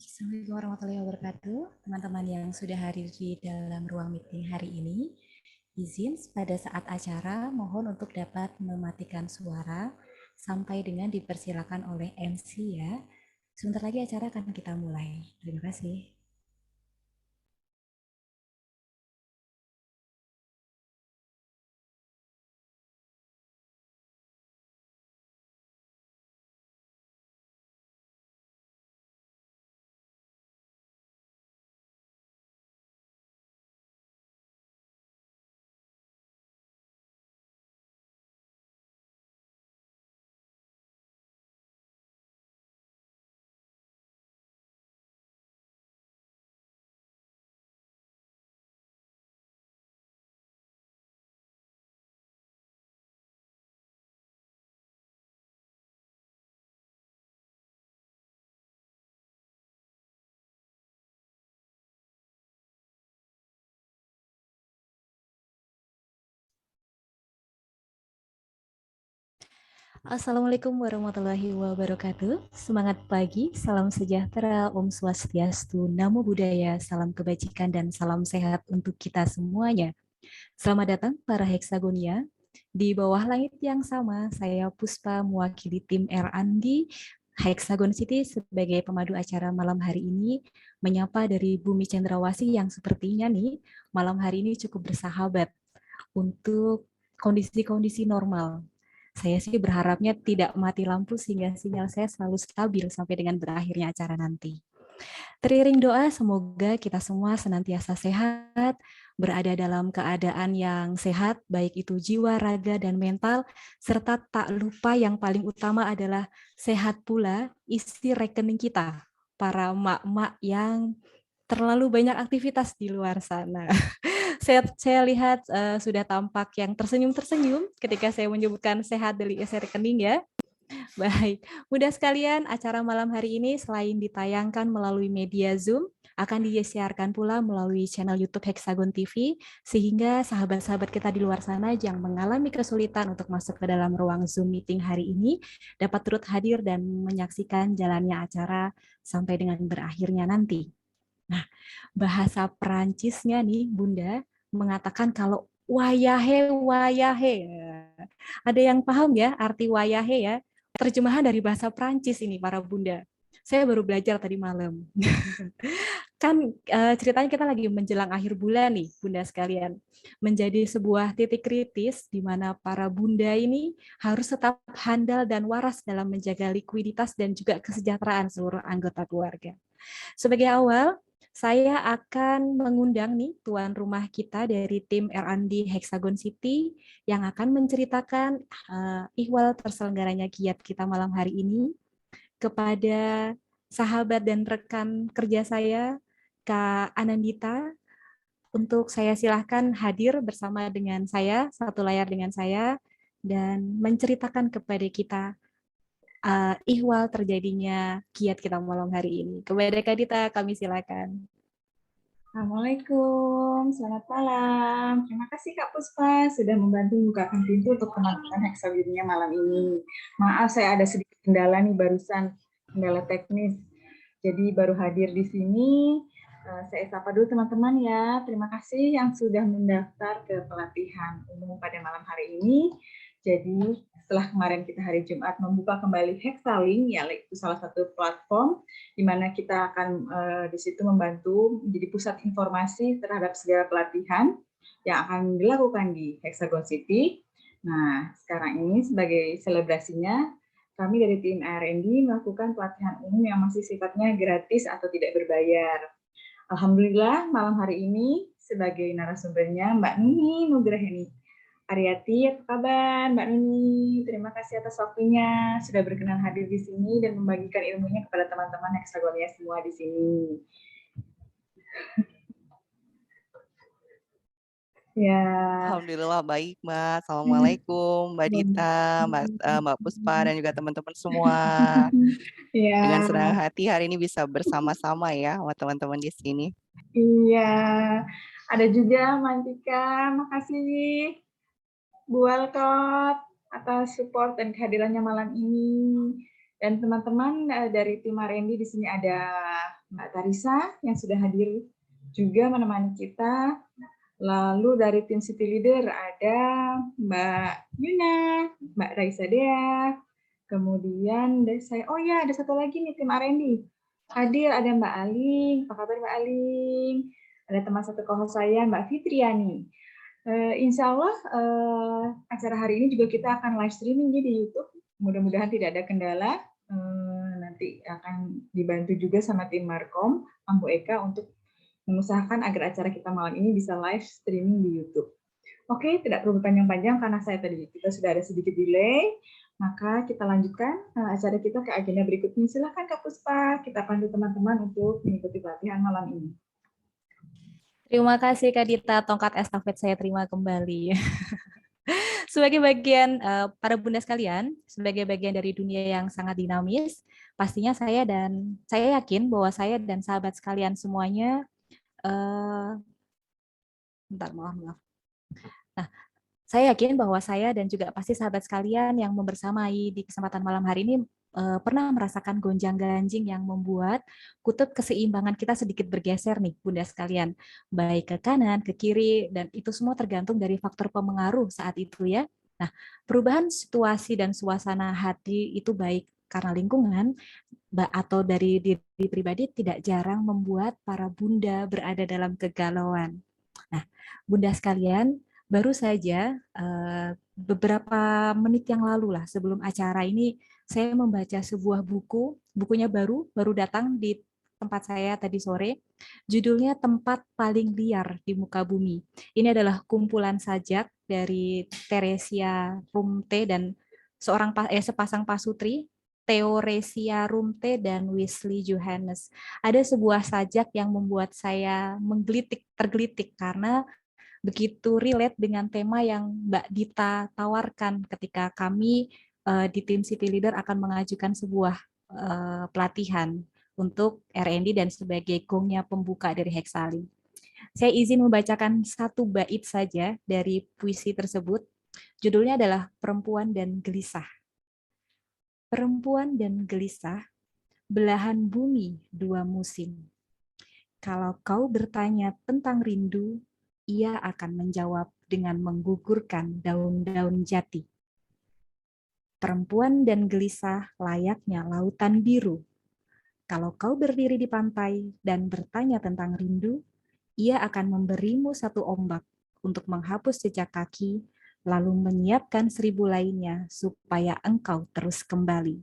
Assalamualaikum warahmatullahi wabarakatuh. Teman-teman yang sudah hadir di dalam ruang meeting hari ini, izin pada saat acara mohon untuk dapat mematikan suara sampai dengan dipersilakan oleh MC ya. Sebentar lagi acara akan kita mulai. Terima kasih. Assalamualaikum warahmatullahi wabarakatuh. Semangat pagi, salam sejahtera, Om Swastiastu, Namo Buddhaya, salam kebajikan dan salam sehat untuk kita semuanya. Selamat datang para Heksagonia. Di bawah langit yang sama, saya Puspa mewakili tim R&D Hexagon City sebagai pemadu acara malam hari ini, menyapa dari Bumi Cendrawasih yang sepertinya nih malam hari ini cukup bersahabat untuk kondisi-kondisi normal. Saya sih berharapnya tidak mati lampu sehingga sinyal saya selalu stabil sampai dengan berakhirnya acara nanti. Teriring doa, semoga kita semua senantiasa sehat, berada dalam keadaan yang sehat, baik itu jiwa, raga, dan mental, serta tak lupa yang paling utama adalah sehat pula isi rekening kita, para emak-emak yang terlalu banyak aktivitas di luar sana. Saya lihat sudah tampak yang tersenyum-tersenyum ketika saya menyebutkan sehat dari isi rekening ya. Baik, mudah sekalian acara malam hari ini selain ditayangkan melalui media Zoom, akan disiarkan pula melalui channel YouTube Hexagon TV, sehingga sahabat-sahabat kita di luar sana yang mengalami kesulitan untuk masuk ke dalam ruang Zoom meeting hari ini, dapat turut hadir dan menyaksikan jalannya acara sampai dengan berakhirnya nanti. Nah, bahasa Perancisnya nih, Bunda, mengatakan kalau wayahe, wayahe. Ada yang paham ya arti wayahe ya? Terjemahan dari bahasa Perancis ini, para Bunda. Saya baru belajar tadi malam. Kan ceritanya kita lagi menjelang akhir bulan nih, Bunda sekalian. Menjadi sebuah titik kritis di mana para Bunda ini harus tetap handal dan waras dalam menjaga likuiditas dan juga kesejahteraan seluruh anggota keluarga. Sebagai awal, saya akan mengundang nih tuan rumah kita dari tim R&D Hexagon City yang akan menceritakan ihwal terselenggaranya giat kita malam hari ini kepada sahabat dan rekan kerja saya, Kak Anandita, untuk saya silahkan hadir bersama dengan saya, satu layar dengan saya, dan menceritakan kepada kita ihwal terjadinya giat kita malam hari ini. Kepada Kak Dita, kami silakan. Assalamualaikum, selamat malam. Terima kasih Kak Puspa sudah membantu membukakan pintu untuk teman-teman Hexagonia malam ini. Maaf saya ada sedikit kendala nih barusan, kendala teknis. Jadi baru hadir di sini. Saya sapa dulu teman-teman ya. Terima kasih yang sudah mendaftar ke pelatihan umum pada malam hari ini. Jadi setelah kemarin kita hari Jumat membuka kembali Hexalink, yaitu salah satu platform di mana kita akan di situ membantu menjadi pusat informasi terhadap segala pelatihan yang akan dilakukan di Hexagon City. Nah, sekarang ini sebagai selebrasinya, kami dari tim R&D melakukan pelatihan umum yang masih sifatnya gratis atau tidak berbayar. Alhamdulillah, malam hari ini sebagai narasumbernya Mbak Nuni Nugraheni Ariati, apa kabar Mbak Nuni? Terima kasih atas waktunya sudah berkenan hadir di sini dan membagikan ilmunya kepada teman-teman Hexagonia semua di sini. Ya. Alhamdulillah baik Mbak. Assalamualaikum Mbak Dita, Mbak Puspa dan juga teman-teman semua. Ya. Dengan senang hati hari ini bisa bersama-sama ya sama teman-teman di sini. Iya. Ada juga Mantika, makasih Bu Walcott atas support dan kehadirannya malam ini. Dan teman-teman dari tim R&D di sini ada Mbak Tarisa yang sudah hadir juga menemani kita. Lalu dari tim City Leader ada Mbak Yuna, Mbak Raisa Dea, kemudian saya, oh ya ada satu lagi nih tim R&D. Hadir ada Mbak Aling, apa kabar Mbak Aling? Ada teman satu co-host saya Mbak Fitriani. Insya Allah acara hari ini juga kita akan live streaming di YouTube. Mudah-mudahan tidak ada kendala. Nanti akan dibantu juga sama tim Markom, Ambu Eka untuk mengusahakan agar acara kita malam ini bisa live streaming di YouTube. Oke, tidak perlu panjang-panjang karena kita sudah ada sedikit delay, maka kita lanjutkan acara kita ke agenda berikutnya. Silakan Kak Puspa, kita pandu teman-teman untuk mengikuti pelatihan malam ini. Terima kasih Kak Dita, tongkat estafet saya terima kembali. Sebagai bagian para bunda sekalian, sebagai bagian dari dunia yang sangat dinamis, pastinya saya yakin bahwa saya dan sahabat sekalian semuanya, maaf. Nah, saya yakin bahwa saya dan juga pasti sahabat sekalian yang membersamai di kesempatan malam hari ini pernah merasakan gonjang-ganjing yang membuat kutub keseimbangan kita sedikit bergeser nih, bunda sekalian. Baik ke kanan, ke kiri, dan itu semua tergantung dari faktor pemengaruh saat itu ya. Nah, perubahan situasi dan suasana hati itu baik karena lingkungan atau dari diri pribadi tidak jarang membuat para bunda berada dalam kegalauan. Nah, bunda sekalian, baru saja beberapa menit yang lalu lah sebelum acara ini saya membaca sebuah bukunya baru datang di tempat saya tadi sore. Judulnya Tempat Paling Liar di Muka Bumi. Ini adalah kumpulan sajak dari Teresia Rumte dan sepasang pasutri, Theoresia Rumte dan Wesley Johannes. Ada sebuah sajak yang membuat saya tergelitik karena begitu relate dengan tema yang Mbak Dita tawarkan ketika kami di tim City Leader akan mengajukan sebuah pelatihan untuk R&D dan sebagai gongnya pembuka dari Hexalim. Saya izin membacakan satu bait saja dari puisi tersebut. Judulnya adalah Perempuan dan Gelisah. Perempuan dan gelisah, belahan bumi dua musim. Kalau kau bertanya tentang rindu, ia akan menjawab dengan menggugurkan daun-daun jati. Perempuan dan gelisah layaknya lautan biru. Kalau kau berdiri di pantai dan bertanya tentang rindu, ia akan memberimu satu ombak untuk menghapus jejak kaki, lalu menyiapkan 1000 lainnya supaya engkau terus kembali.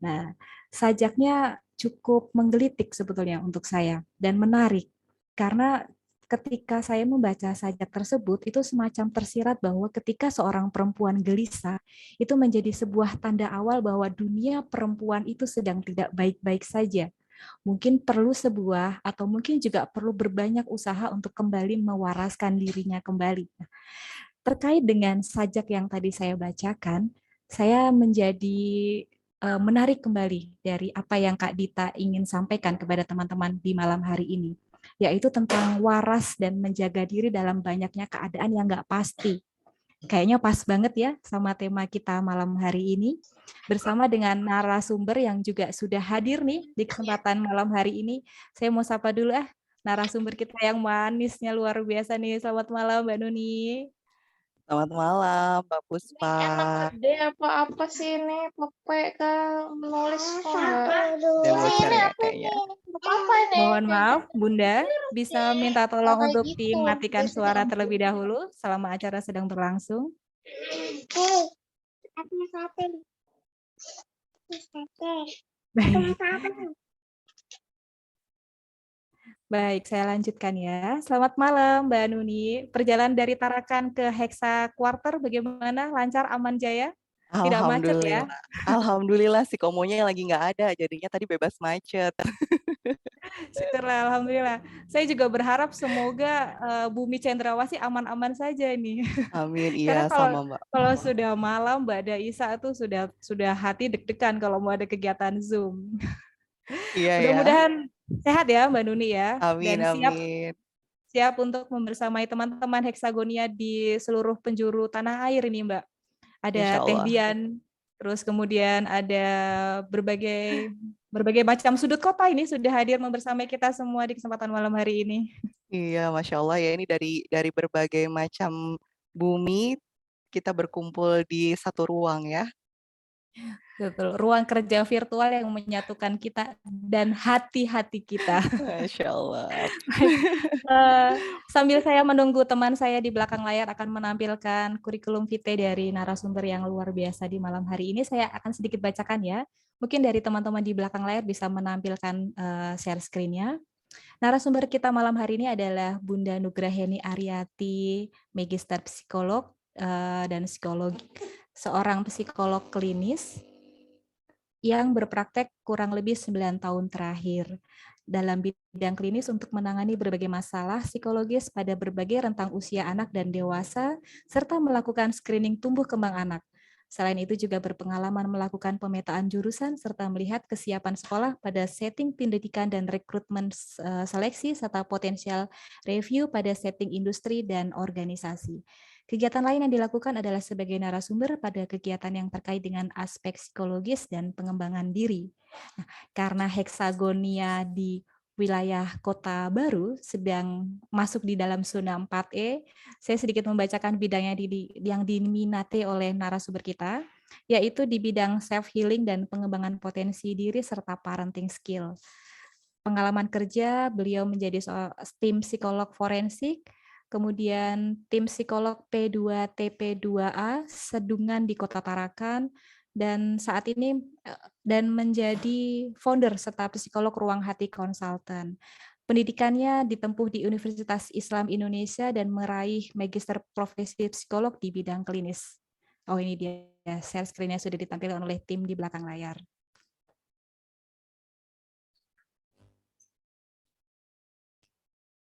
Nah, sajaknya cukup menggelitik sebetulnya untuk saya dan menarik karena ketika saya membaca sajak tersebut itu semacam tersirat bahwa ketika seorang perempuan gelisah itu menjadi sebuah tanda awal bahwa dunia perempuan itu sedang tidak baik-baik saja. Mungkin perlu atau mungkin juga perlu berbanyak usaha untuk kembali mewaraskan dirinya kembali. Terkait dengan sajak yang tadi saya bacakan, saya menjadi menarik kembali dari apa yang Kak Dita ingin sampaikan kepada teman-teman di malam hari ini, yaitu tentang waras dan menjaga diri dalam banyaknya keadaan yang nggak pasti. Kayaknya pas banget ya sama tema kita malam hari ini, bersama dengan narasumber yang juga sudah hadir nih di kesempatan malam hari ini. Saya mau sapa dulu narasumber kita yang manisnya luar biasa nih. Selamat malam Mbak Nuni. Selamat malam, Mbak Puspa. Ini anak gede apa sih ini? Pepe kan menulis kok enggak? Udah bocor ya kayaknya. Apa ini? Mohon maaf, Bunda, bisa minta tolong Kayak untuk gitu. dimatikan Dia suara sedang- terlebih dahulu selama acara sedang berlangsung. Baik. Baik, saya lanjutkan ya. Selamat malam, Mbak Nuni. Perjalanan dari Tarakan ke Hexa Quarter bagaimana? Lancar, aman, jaya? Tidak macet ya? Alhamdulillah si komonya lagi nggak ada, jadinya tadi bebas macet. Syukurlah, alhamdulillah. Saya juga berharap semoga Bumi Cendrawasih aman-aman saja ini. Amin, Karena iya sama Mbak. kalau sudah malam Mbak Daisa tuh sudah hati deg-degan kalau mau ada kegiatan Zoom. Iya ya. Mudah-mudahan sehat ya Mbak Nuni ya. Amin, Dan amin. siap untuk membersamai teman-teman Hexagonia di seluruh penjuru tanah air ini Mbak. Ada Insya Teh Allah. Dian, terus kemudian ada berbagai berbagai macam sudut kota ini sudah hadir membersamai kita semua di kesempatan malam hari ini. Iya, Masya Allah ya, ini dari berbagai macam bumi kita berkumpul di satu ruang ya. Betul, ruang kerja virtual yang menyatukan kita dan hati-hati kita. Masya Allah. Baik, sambil saya menunggu teman saya di belakang layar akan menampilkan kurikulum vitae dari narasumber yang luar biasa di malam hari ini, saya akan sedikit bacakan ya. Mungkin dari teman-teman di belakang layar bisa menampilkan share screen-nya. Narasumber kita malam hari ini adalah Bunda Nugraheni Aryati, Magister Psikolog dan Psikologi, seorang psikolog klinis yang berpraktek kurang lebih 9 tahun terakhir dalam bidang klinis untuk menangani berbagai masalah psikologis pada berbagai rentang usia anak dan dewasa, serta melakukan screening tumbuh kembang anak. Selain itu juga berpengalaman melakukan pemetaan jurusan serta melihat kesiapan sekolah pada setting pendidikan dan rekrutmen seleksi serta potensial review pada setting industri dan organisasi. Kegiatan lain yang dilakukan adalah sebagai narasumber pada kegiatan yang terkait dengan aspek psikologis dan pengembangan diri. Nah, karena heksagonia di wilayah Kota Baru sedang masuk di dalam zona 4E, saya sedikit membacakan bidangnya yang diminati oleh narasumber kita, yaitu di bidang self-healing dan pengembangan potensi diri serta parenting skill. Pengalaman kerja, beliau menjadi tim psikolog forensik, kemudian tim psikolog P2TP2A Sedungan di Kota Tarakan, dan saat ini dan menjadi founder serta psikolog Ruang Hati Konsultan. Pendidikannya ditempuh di Universitas Islam Indonesia dan meraih magister profesi psikolog di bidang klinis. Oh, ini dia share screen-nya sudah ditampilkan oleh tim di belakang layar.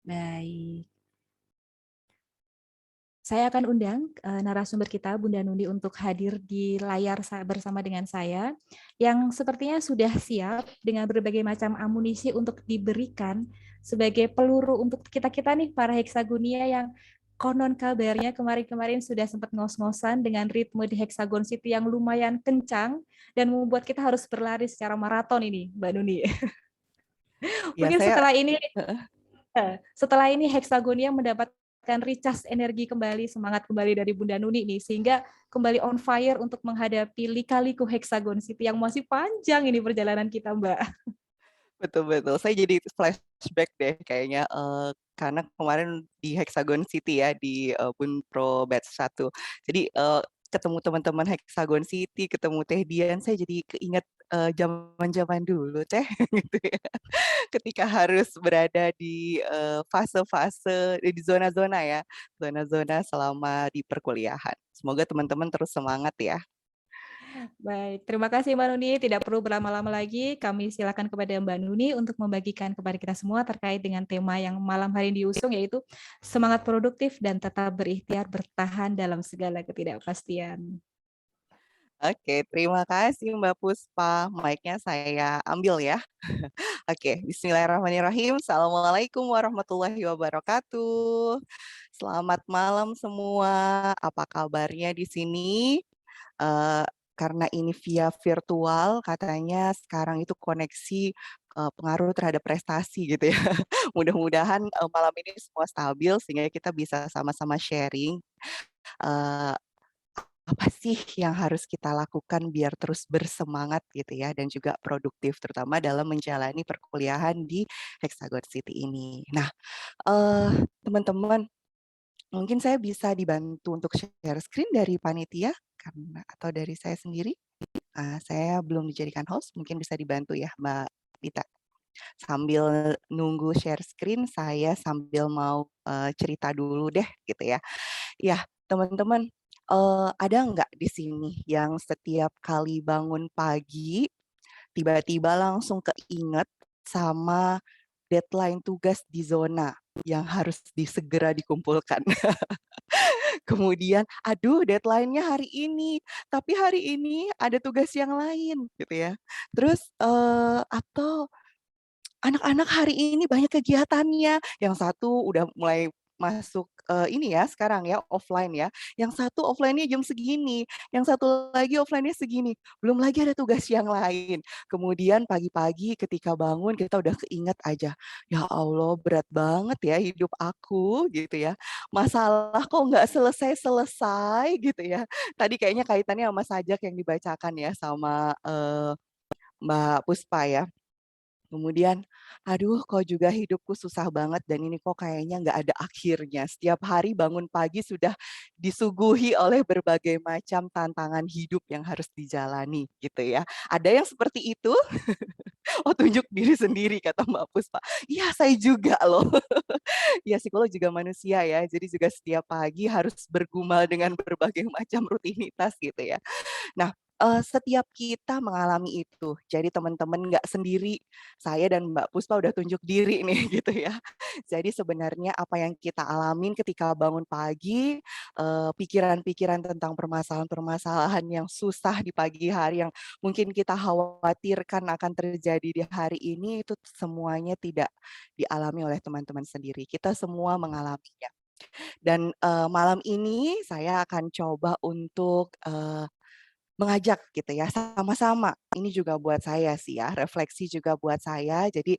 Baik. Saya akan undang narasumber kita, Bunda Nundi, untuk hadir di layar bersama dengan saya, yang sepertinya sudah siap dengan berbagai macam amunisi untuk diberikan sebagai peluru untuk kita-kita nih, para heksagonia yang konon kabarnya kemarin-kemarin sudah sempat ngos-ngosan dengan ritme di Hexagon City yang lumayan kencang, dan membuat kita harus berlari secara maraton ini, Mbak Nundi. Ya, Mungkin saya setelah ini heksagonia mendapatkan recharge energi kembali, semangat kembali dari Bunda Nuni nih, sehingga kembali on fire untuk menghadapi lika-liku Hexagon City yang masih panjang ini perjalanan kita, Mbak. betul-betul. Saya jadi flashback deh kayaknya karena kemarin di Hexagon City ya di Bunpro Batch 1. Jadi ketemu teman-teman Hexagon City, ketemu Teh Dian, saya jadi keinget zaman-zaman dulu Teh gitu ya. Ketika harus berada di fase-fase di zona-zona ya, zona-zona selama di perkuliahan. Semoga teman-teman terus semangat ya. Baik, terima kasih Mbak Nuni. Tidak perlu berlama-lama lagi. Kami silakan kepada Mbak Nuni untuk membagikan kepada kita semua terkait dengan tema yang malam hari ini diusung, yaitu semangat produktif dan tetap berikhtiar bertahan dalam segala ketidakpastian. Oke, terima kasih Mbak Puspa. Mic-nya saya ambil ya. Oke, bismillahirrahmanirrahim. Assalamualaikum warahmatullahi wabarakatuh. Selamat malam semua. Apa kabarnya di sini? Karena ini via virtual, katanya sekarang itu koneksi pengaruh terhadap prestasi gitu ya. Mudah-mudahan malam ini semua stabil sehingga kita bisa sama-sama sharing apa sih yang harus kita lakukan biar terus bersemangat gitu ya dan juga produktif terutama dalam menjalani perkuliahan di Hexagon City ini. Nah, teman-teman, mungkin saya bisa dibantu untuk share screen dari panitia karena atau dari saya sendiri. Saya belum dijadikan host, mungkin bisa dibantu ya Mbak Dita. Sambil nunggu share screen, saya sambil mau cerita dulu deh gitu ya. Ya, teman-teman, ada nggak di sini yang setiap kali bangun pagi, tiba-tiba langsung keinget sama deadline tugas di zona yang harus segera dikumpulkan. Kemudian, aduh deadline-nya hari ini, tapi hari ini ada tugas yang lain gitu ya. Terus atau anak-anak hari ini banyak kegiatannya, yang satu udah mulai masuk ini ya sekarang ya offline ya. Yang satu offline-nya jam segini, yang satu lagi offline-nya segini. Belum lagi ada tugas yang lain. Kemudian pagi-pagi ketika bangun kita udah keinget aja, ya Allah berat banget ya hidup aku gitu ya. Masalah kok nggak selesai-selesai gitu ya. Tadi kayaknya kaitannya sama sajak yang dibacakan ya sama Mbak Puspa ya. Kemudian, aduh kok juga hidupku susah banget dan ini kok kayaknya nggak ada akhirnya. Setiap hari bangun pagi sudah disuguhi oleh berbagai macam tantangan hidup yang harus dijalani gitu ya. Ada yang seperti itu? Oh tunjuk diri sendiri kata Mbak Puspa. Iya saya juga loh. Ya psikolog juga manusia ya, jadi juga setiap pagi harus bergumul dengan berbagai macam rutinitas gitu ya. Nah, setiap kita mengalami itu. Jadi teman-teman nggak sendiri, saya dan Mbak Puspa udah tunjuk diri nih gitu ya. Jadi sebenarnya apa yang kita alamin ketika bangun pagi, pikiran-pikiran tentang permasalahan-permasalahan yang susah di pagi hari yang mungkin kita khawatirkan akan terjadi di hari ini, itu semuanya tidak dialami oleh teman-teman sendiri. Kita semua mengalaminya. Dan, malam ini saya akan coba untuk, mengajak gitu ya, sama-sama. Ini juga buat saya sih ya, refleksi juga buat saya. Jadi,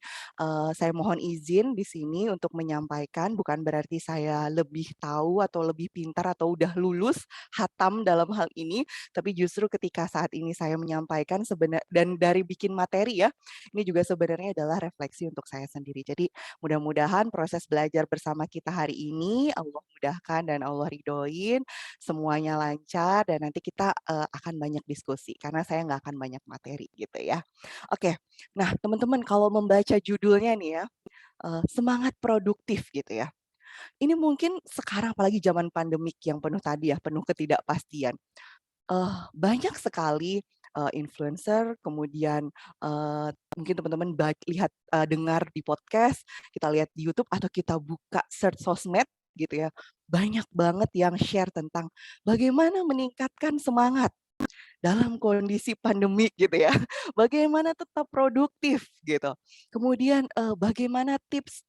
saya mohon izin di sini untuk menyampaikan, bukan berarti saya lebih tahu atau lebih pintar atau udah lulus, hatam dalam hal ini, tapi justru ketika saat ini saya menyampaikan dan dari bikin materi ya, ini juga sebenarnya adalah refleksi untuk saya sendiri. Jadi mudah-mudahan proses belajar bersama kita hari ini Allah mudahkan dan Allah ridhoin, semuanya lancar dan nanti kita, akan banyak diskusi karena saya nggak akan banyak materi gitu ya. Oke, nah teman-teman kalau membaca judulnya nih ya, semangat produktif gitu ya. Ini mungkin sekarang apalagi zaman pandemik yang penuh tadi ya, penuh ketidakpastian. Banyak sekali, influencer kemudian, mungkin teman-teman lihat, dengar di podcast, kita lihat di YouTube atau kita buka search sosmed gitu ya, banyak banget yang share tentang bagaimana meningkatkan semangat dalam kondisi pandemik gitu ya. Bagaimana tetap produktif gitu. Kemudian, bagaimana tips,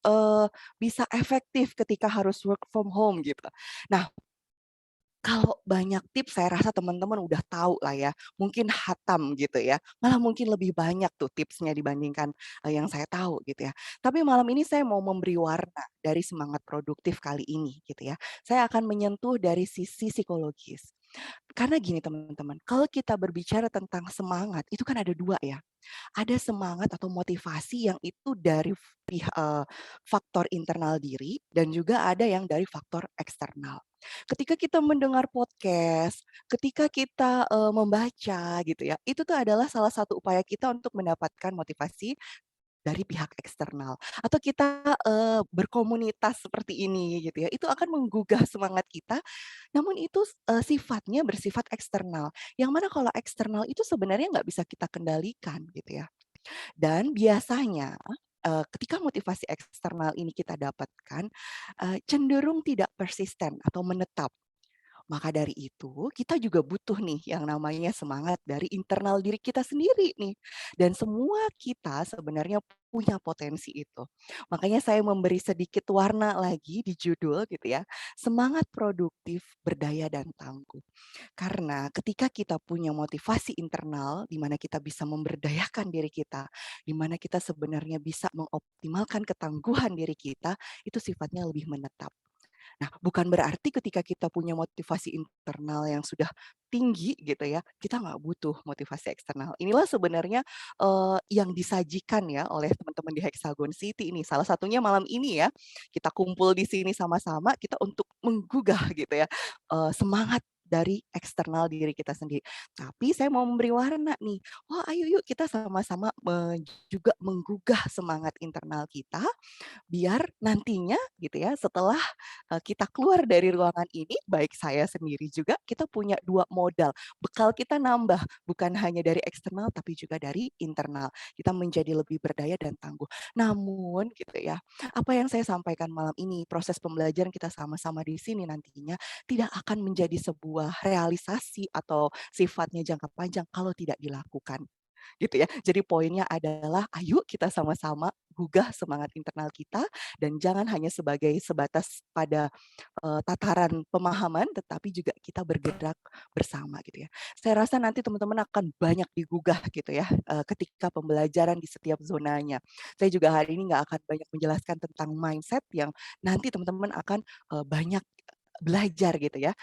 bisa efektif ketika harus work from home gitu. Nah, kalau banyak tips saya rasa teman-teman udah tahu lah ya, mungkin hatam gitu ya, malah mungkin lebih banyak tuh tipsnya dibandingkan, yang saya tahu gitu ya. Tapi malam ini saya mau memberi warna dari semangat produktif kali ini gitu ya. Saya akan menyentuh dari sisi psikologis. Karena gini teman-teman, kalau kita berbicara tentang semangat, itu kan ada 2 ya. Ada semangat atau motivasi yang itu dari faktor internal diri dan juga ada yang dari faktor eksternal. Ketika kita mendengar podcast, ketika kita, membaca gitu ya, itu tuh adalah salah satu upaya kita untuk mendapatkan motivasi dari pihak eksternal atau kita, berkomunitas seperti ini gitu ya, itu akan menggugah semangat kita, namun itu sifatnya bersifat eksternal, yang mana kalau eksternal itu sebenarnya nggak bisa kita kendalikan gitu ya. Dan biasanya, ketika motivasi eksternal ini kita dapatkan, cenderung tidak persisten atau menetap. Maka dari itu, kita juga butuh nih yang namanya semangat dari internal diri kita sendiri nih. Dan semua kita sebenarnya punya potensi itu. Makanya saya memberi sedikit warna lagi di judul gitu ya. Semangat produktif, berdaya dan tangguh. Karena ketika kita punya motivasi internal di mana kita bisa memberdayakan diri kita, di mana kita sebenarnya bisa mengoptimalkan ketangguhan diri kita, itu sifatnya lebih menetap. Nah, bukan berarti ketika kita punya motivasi internal yang sudah tinggi gitu ya, kita nggak butuh motivasi eksternal. Inilah sebenarnya, yang disajikan ya oleh teman-teman di Hexagon City ini. Salah satunya malam ini ya, kita kumpul di sini sama-sama, kita untuk menggugah gitu ya, semangat dari eksternal diri kita sendiri. Tapi saya mau memberi warna nih, wah ayo yuk kita sama-sama juga menggugah semangat internal kita, biar nantinya gitu ya setelah, kita keluar dari ruangan ini, baik saya sendiri juga, kita punya 2 modal, bekal kita nambah, bukan hanya dari eksternal tapi juga dari internal. Kita menjadi lebih berdaya dan tangguh. Namun gitu ya, apa yang saya sampaikan malam ini, proses pembelajaran kita sama-sama di sini nantinya tidak akan menjadi sebuah realisasi atau sifatnya jangka panjang kalau tidak dilakukan. gitu ya. Jadi poinnya adalah ayo kita sama-sama gugah semangat internal kita dan jangan hanya sebatas pada tataran pemahaman, tetapi juga kita bergerak bersama gitu ya. Saya rasa nanti teman-teman akan banyak digugah gitu ya ketika pembelajaran di setiap zonanya. Saya juga hari ini nggak akan banyak menjelaskan tentang mindset yang nanti teman-teman akan banyak belajar gitu ya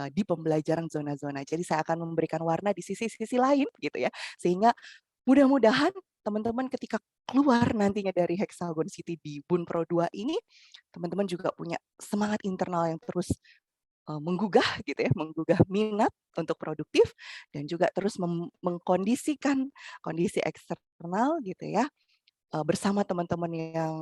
di pembelajaran zona-zona. Jadi saya akan memberikan warna di sisi-sisi lain gitu ya. Sehingga mudah-mudahan teman-teman ketika keluar nantinya dari Hexagon City di Bunpro 2 ini, teman-teman juga punya semangat internal yang terus menggugah gitu ya, menggugah minat untuk produktif dan juga terus mengkondisikan kondisi eksternal gitu ya bersama teman-teman yang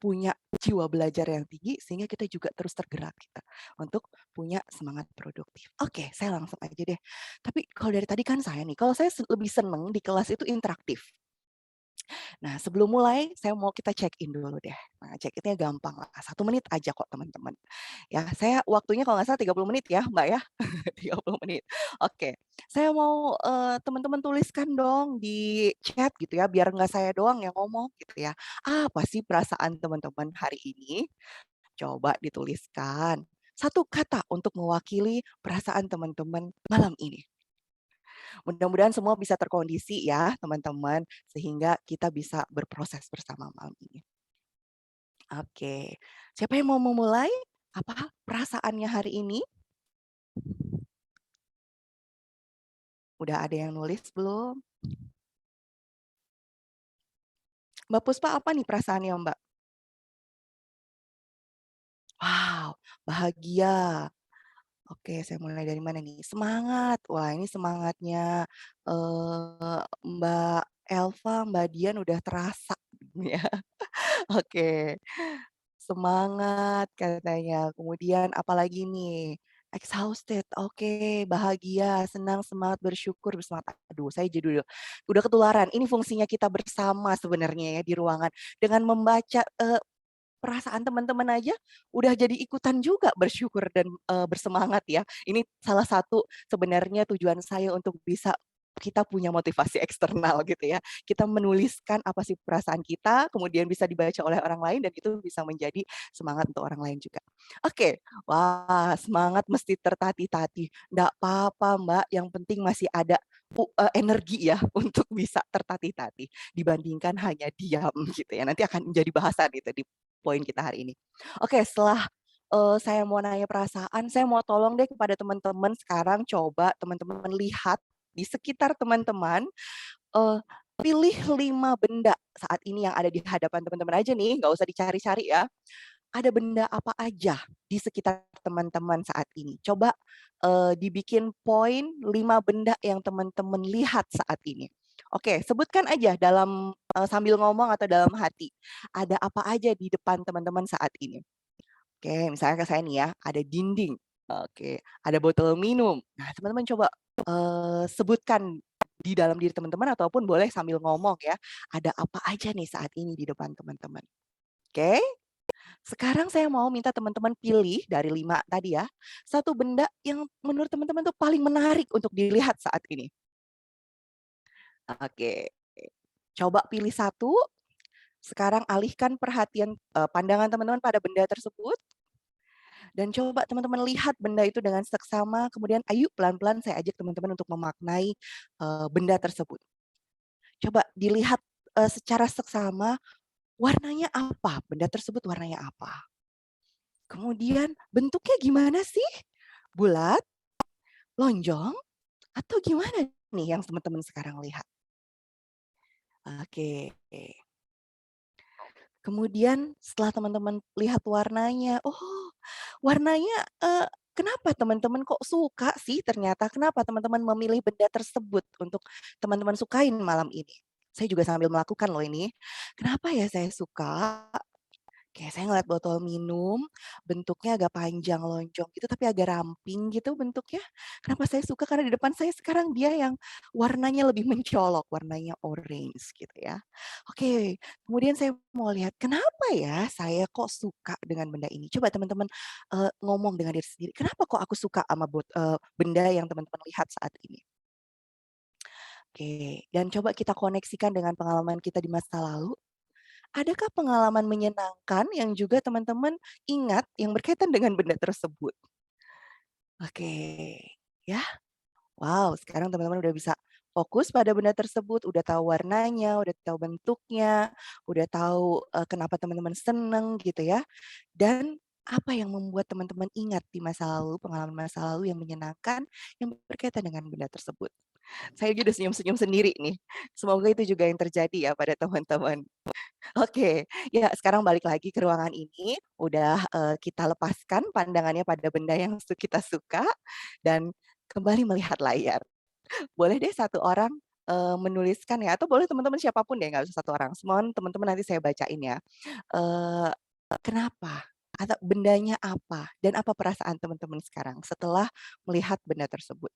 punya jiwa belajar yang tinggi sehingga kita juga terus tergerak kita untuk punya semangat produktif. Oke, saya langsung aja deh. Tapi kalau dari tadi kan saya nih, kalau saya lebih seneng di kelas itu interaktif. Nah, sebelum mulai, saya mau kita check-in dulu deh. Nah, check-in-nya gampang lah, 1 menit aja kok teman-teman. Ya, saya waktunya kalau nggak salah 30 menit ya, Mbak ya. 30 menit. Oke, saya mau teman-teman tuliskan dong di chat gitu ya, biar nggak saya doang yang ngomong gitu ya. Apa sih perasaan teman-teman hari ini? Coba dituliskan. Satu kata untuk mewakili perasaan teman-teman malam ini. Mudah-mudahan semua bisa terkondisi ya teman-teman, sehingga kita bisa berproses bersama malam ini. Oke, siapa yang mau memulai? Apa perasaannya hari ini? Udah ada yang nulis belum? Mbak Puspa apa nih perasaannya Mbak? Wow, bahagia. Oke, saya mulai dari mana nih? Semangat. Wah, ini semangatnya Mbak Elva, Mbak Dian udah terasa ya. Oke. Semangat katanya. Kemudian apalagi nih? Exhausted. Oke, bahagia, senang, semangat, bersyukur, bersemangat. Aduh, saya jadi udah ketularan. Ini fungsinya kita bersama sebenarnya ya di ruangan. Dengan membaca perasaan teman-teman aja udah jadi ikutan juga bersyukur dan bersemangat ya. Ini salah satu sebenarnya tujuan saya untuk bisa kita punya motivasi eksternal gitu ya. Kita menuliskan apa sih perasaan kita, kemudian bisa dibaca oleh orang lain dan itu bisa menjadi semangat untuk orang lain juga. Oke, wah semangat mesti tertatih-tatih. Nggak apa-apa Mbak, yang penting masih ada energi ya untuk bisa tertatih-tatih dibandingkan hanya diam gitu ya. Nanti akan menjadi bahasan itu di poin kita hari ini. Oke, setelah saya mau nanya perasaan, saya mau tolong deh kepada teman-teman sekarang coba teman-teman lihat di sekitar teman-teman, eee, pilih 5 benda saat ini yang ada di hadapan teman-teman aja nih, nggak usah dicari-cari ya. Ada benda apa aja di sekitar teman-teman saat ini? Coba dibikin poin 5 benda yang teman-teman lihat saat ini. Oke, sebutkan aja dalam sambil ngomong atau dalam hati. Ada apa aja di depan teman-teman saat ini? Oke, misalnya ke saya nih ya, ada dinding. Oke, ada botol minum. Nah, teman-teman coba sebutkan di dalam diri teman-teman ataupun boleh sambil ngomong ya. Ada apa aja nih saat ini di depan teman-teman? Oke, sekarang saya mau minta teman-teman pilih dari 5 tadi ya, satu benda yang menurut teman-teman tuh paling menarik untuk dilihat saat ini. Oke, coba pilih satu, sekarang alihkan perhatian pandangan teman-teman pada benda tersebut, dan coba teman-teman lihat benda itu dengan seksama, kemudian ayo pelan-pelan saya ajak teman-teman untuk memaknai benda tersebut. Coba dilihat secara seksama, warnanya apa? Benda tersebut warnanya apa? Kemudian bentuknya gimana sih? Bulat, lonjong, atau gimana nih yang teman-teman sekarang lihat? Oke. Kemudian setelah teman-teman lihat warnanya, oh warnanya kenapa teman-teman kok suka sih ternyata? Kenapa teman-teman memilih benda tersebut untuk teman-teman sukain malam ini? Saya juga sambil melakukan loh ini. Kenapa ya saya suka? Kayak saya ngeliat botol minum, bentuknya agak panjang lonjong gitu, tapi agak ramping gitu bentuknya. Kenapa saya suka? Karena di depan saya sekarang dia yang warnanya lebih mencolok, warnanya orange gitu ya. Oke, kemudian saya mau lihat kenapa ya saya kok suka dengan benda ini. Coba teman-teman ngomong dengan diri sendiri, kenapa kok aku suka sama benda yang teman-teman lihat saat ini? Oke, dan coba kita koneksikan dengan pengalaman kita di masa lalu. Adakah pengalaman menyenangkan yang juga teman-teman ingat yang berkaitan dengan benda tersebut? Oke, ya. Wow, sekarang teman-teman udah bisa fokus pada benda tersebut, udah tahu warnanya, udah tahu bentuknya, udah tahu, kenapa teman-teman seneng gitu ya. Dan apa yang membuat teman-teman ingat di masa lalu, pengalaman masa lalu yang menyenangkan yang berkaitan dengan benda tersebut. Saya juga udah senyum-senyum sendiri nih. Semoga itu juga yang terjadi ya pada teman-teman. Oke, ya sekarang balik lagi ke ruangan ini, udah, kita lepaskan pandangannya pada benda yang kita suka dan kembali melihat layar. Boleh deh satu orang, menuliskan ya, atau boleh teman-teman siapapun deh, nggak usah satu orang, semua teman-teman nanti saya bacain ya. Eee, kenapa? Atau bendanya apa? Dan apa perasaan teman-teman sekarang setelah melihat benda tersebut?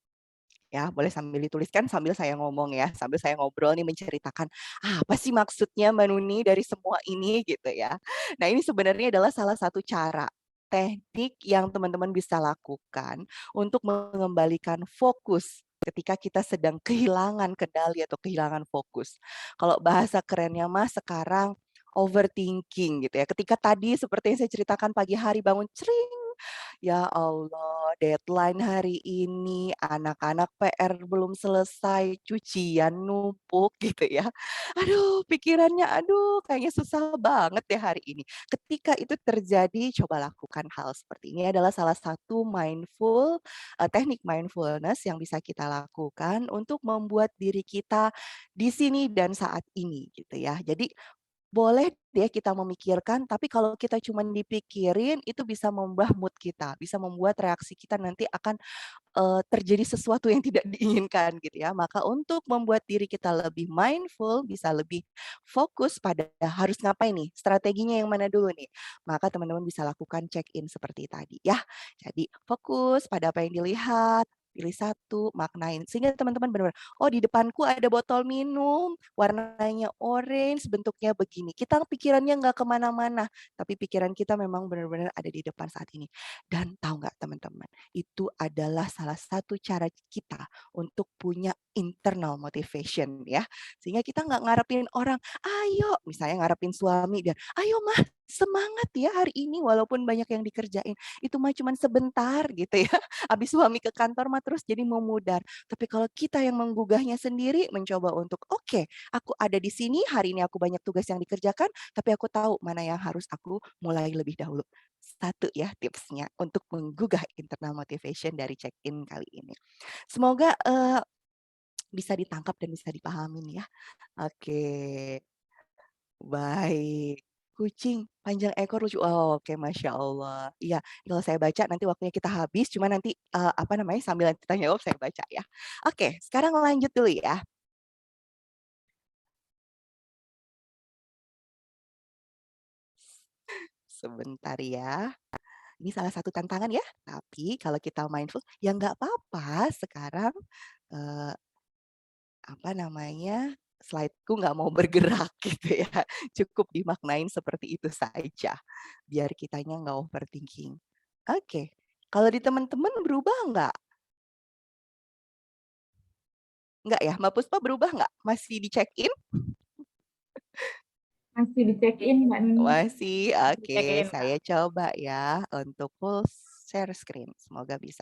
Ya, boleh sambil dituliskan sambil saya ngomong ya, sambil saya ngobrol nih menceritakan, apa sih maksudnya Mbak Nuni dari semua ini gitu ya. Nah ini sebenarnya adalah salah satu cara, teknik yang teman-teman bisa lakukan untuk mengembalikan fokus ketika kita sedang kehilangan kendali atau kehilangan fokus. Kalau bahasa kerennya Mas sekarang overthinking gitu ya. Ketika tadi seperti yang saya ceritakan pagi hari bangun ya Allah, deadline hari ini, anak-anak PR belum selesai, cucian numpuk gitu ya. Aduh, pikirannya aduh kayaknya susah banget ya hari ini. Ketika itu terjadi, coba lakukan hal seperti ini adalah salah satu teknik mindfulness yang bisa kita lakukan untuk membuat diri kita di sini dan saat ini gitu ya. Jadi boleh deh kita memikirkan, tapi kalau kita cuman dipikirin, itu bisa mengubah mood kita, bisa membuat reaksi kita nanti akan, terjadi sesuatu yang tidak diinginkan gitu ya. Maka untuk membuat diri kita lebih mindful, bisa lebih fokus pada harus ngapain nih, strateginya yang mana dulu nih. Maka teman-teman bisa lakukan check-in seperti tadi ya. Jadi fokus pada apa yang dilihat, pilih satu, maknain. Sehingga teman-teman benar-benar, "Oh di depanku ada botol minum, warnanya orange, bentuknya begini." Kita pikirannya nggak kemana-mana, tapi pikiran kita memang benar-benar ada di depan saat ini. Dan tahu nggak teman-teman, itu adalah salah satu cara kita untuk punya internal motivation ya. Sehingga kita nggak ngarepin orang, "Ayo," misalnya ngarepin suami dan, "Ayo mah, semangat ya hari ini walaupun banyak yang dikerjain." Itu mah cuman sebentar gitu ya. Habis suami ke kantor mah terus jadi memudar. Tapi kalau kita yang menggugahnya sendiri, mencoba untuk, "Oke, aku ada di sini, hari ini aku banyak tugas yang dikerjakan, tapi aku tahu mana yang harus aku mulai lebih dahulu." Satu ya tipsnya untuk menggugah internal motivation dari check-in kali ini. Semoga, bisa ditangkap dan bisa dipahamin ya. Oke, baik. Kucing panjang ekor lucu. Oh, oke, Masya Allah. Iya, kalau saya baca nanti waktunya kita habis, cuma nanti, apa namanya, sambil nanti tanya jawab saya baca ya. Oke, sekarang lanjut dulu ya. Sebentar ya. Ini salah satu tantangan ya, tapi kalau kita mindful, ya nggak apa-apa sekarang, eee, apa namanya, slide-ku nggak mau bergerak gitu ya. Cukup dimaknain seperti itu saja, biar kitanya nggak overthinking. Oke, kalau di teman-teman berubah nggak? Nggak ya? Mbak Puspa berubah nggak? Masih di-check-in? Masih di check-in Mbak Nuni. Masih? Oke, Dicekin, Kak. saya coba ya untuk full share screen, semoga bisa.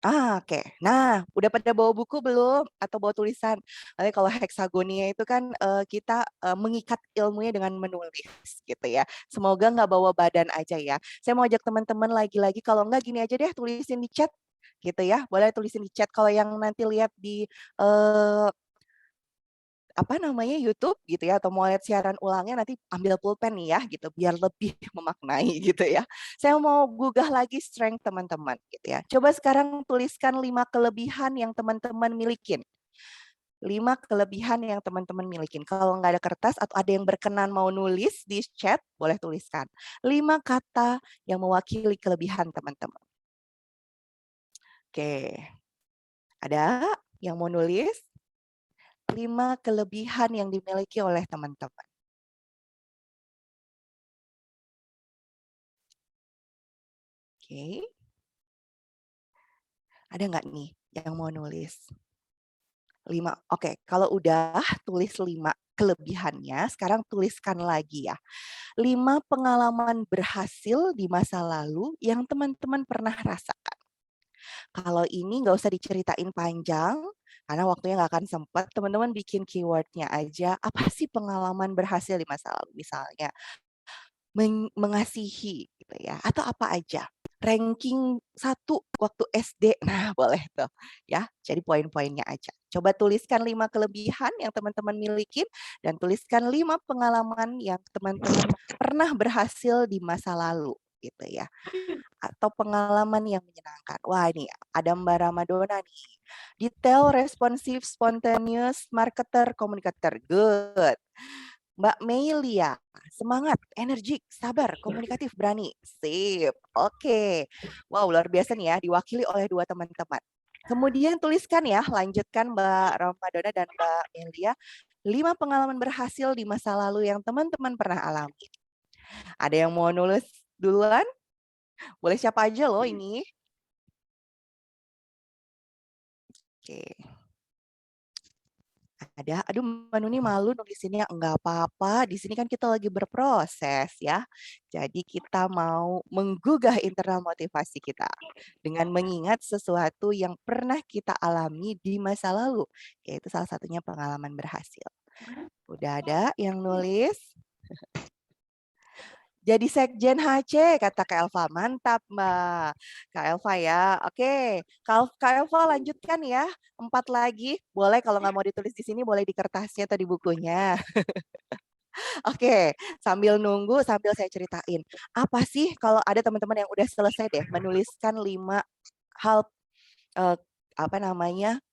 Oke. Nah, udah pada bawa buku belum? Atau bawa tulisan? Nanti kalau heksagonia itu kan, kita, mengikat ilmunya dengan menulis gitu ya. Semoga nggak bawa badan aja ya. Saya mau ajak teman-teman lagi-lagi, kalau nggak gini aja deh, tulisin di chat gitu ya. Boleh tulisin di chat kalau yang nanti lihat di, eee apa namanya, YouTube gitu ya, atau mau lihat siaran ulangnya nanti ambil pulpen nih ya gitu, biar lebih memaknai gitu ya. Saya mau gugah lagi strength teman-teman gitu ya. Coba sekarang tuliskan 5 kelebihan yang teman-teman milikin. 5 kelebihan yang teman-teman milikin. Kalau nggak ada kertas atau ada yang berkenan mau nulis di chat, boleh tuliskan. 5 kata yang mewakili kelebihan teman-teman. Oke, ada yang mau nulis? 5 kelebihan yang dimiliki oleh teman-teman. Oke. Ada nggak nih yang mau nulis? 5. Oke, kalau udah tulis 5 kelebihannya, sekarang tuliskan lagi ya. 5 pengalaman berhasil di masa lalu yang teman-teman pernah rasakan. Kalau ini nggak usah diceritain panjang, karena waktunya nggak akan sempat. Teman-teman bikin keywordnya aja. Apa sih pengalaman berhasil di masa lalu? Misalnya, mengasihi gitu ya, atau apa aja. Ranking 1 waktu SD, nah boleh tuh ya. Jadi poin-poinnya aja. Coba tuliskan 5 kelebihan yang teman-teman milikin dan tuliskan 5 pengalaman yang teman-teman pernah berhasil di masa lalu gitu ya. Atau pengalaman yang menyenangkan. Wah ini ada Mbak Ramadona nih. Detail, responsif, spontaneous, marketer, komunikator. Good. Mbak Melia, semangat, energik, sabar, komunikatif, berani. Sip. Oke. Wow, luar biasa nih ya, diwakili oleh 2 teman-teman. Kemudian tuliskan ya, lanjutkan Mbak Ramadona dan Mbak Melia, 5 pengalaman berhasil di masa lalu yang teman-teman pernah alami. Ada yang mau nulis duluan? Boleh siapa aja loh ini. Oke. Ada, aduh Mbak Nuni malu nulisinnya, enggak apa-apa, di sini kan kita lagi berproses ya. Jadi kita mau menggugah internal motivasi kita dengan mengingat sesuatu yang pernah kita alami di masa lalu, yaitu salah satunya pengalaman berhasil. Udah ada yang nulis? Jadi sekjen HC, kata Kak Elva. Mantap, Mbak. Kak Elva ya. Oke, Kak Elva lanjutkan ya. 4 lagi. Boleh kalau nggak mau ditulis di sini, boleh di kertasnya atau di bukunya. Oke, sambil nunggu, sambil saya ceritain. Apa sih kalau ada teman-teman yang udah selesai deh menuliskan 5 hal apa namanya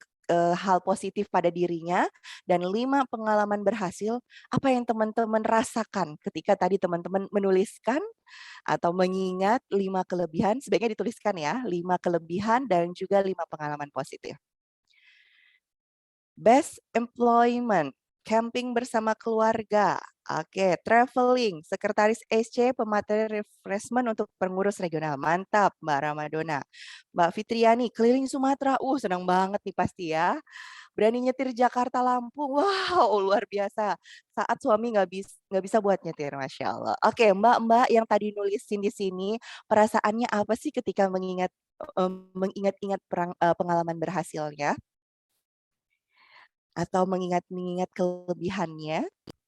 hal positif pada dirinya dan 5 pengalaman berhasil, apa yang teman-teman rasakan ketika tadi teman-teman menuliskan atau mengingat 5 kelebihan, sebaiknya dituliskan ya, 5 kelebihan dan juga 5 pengalaman positif. Best employment, camping bersama keluarga. Oke, traveling, sekretaris SC, pemateri refreshment untuk pengurus regional. Mantap, Mbak Ramadona. Mbak Fitriani, keliling Sumatera. Senang banget nih pasti ya. Berani nyetir Jakarta Lampung. Wow, luar biasa. Saat suami nggak bisa buat nyetir, Masya Allah. Oke, Mbak-mbak yang tadi nulisin di sini, perasaannya apa sih ketika mengingat-ingat pengalaman berhasilnya? Atau mengingat-ingat kelebihannya,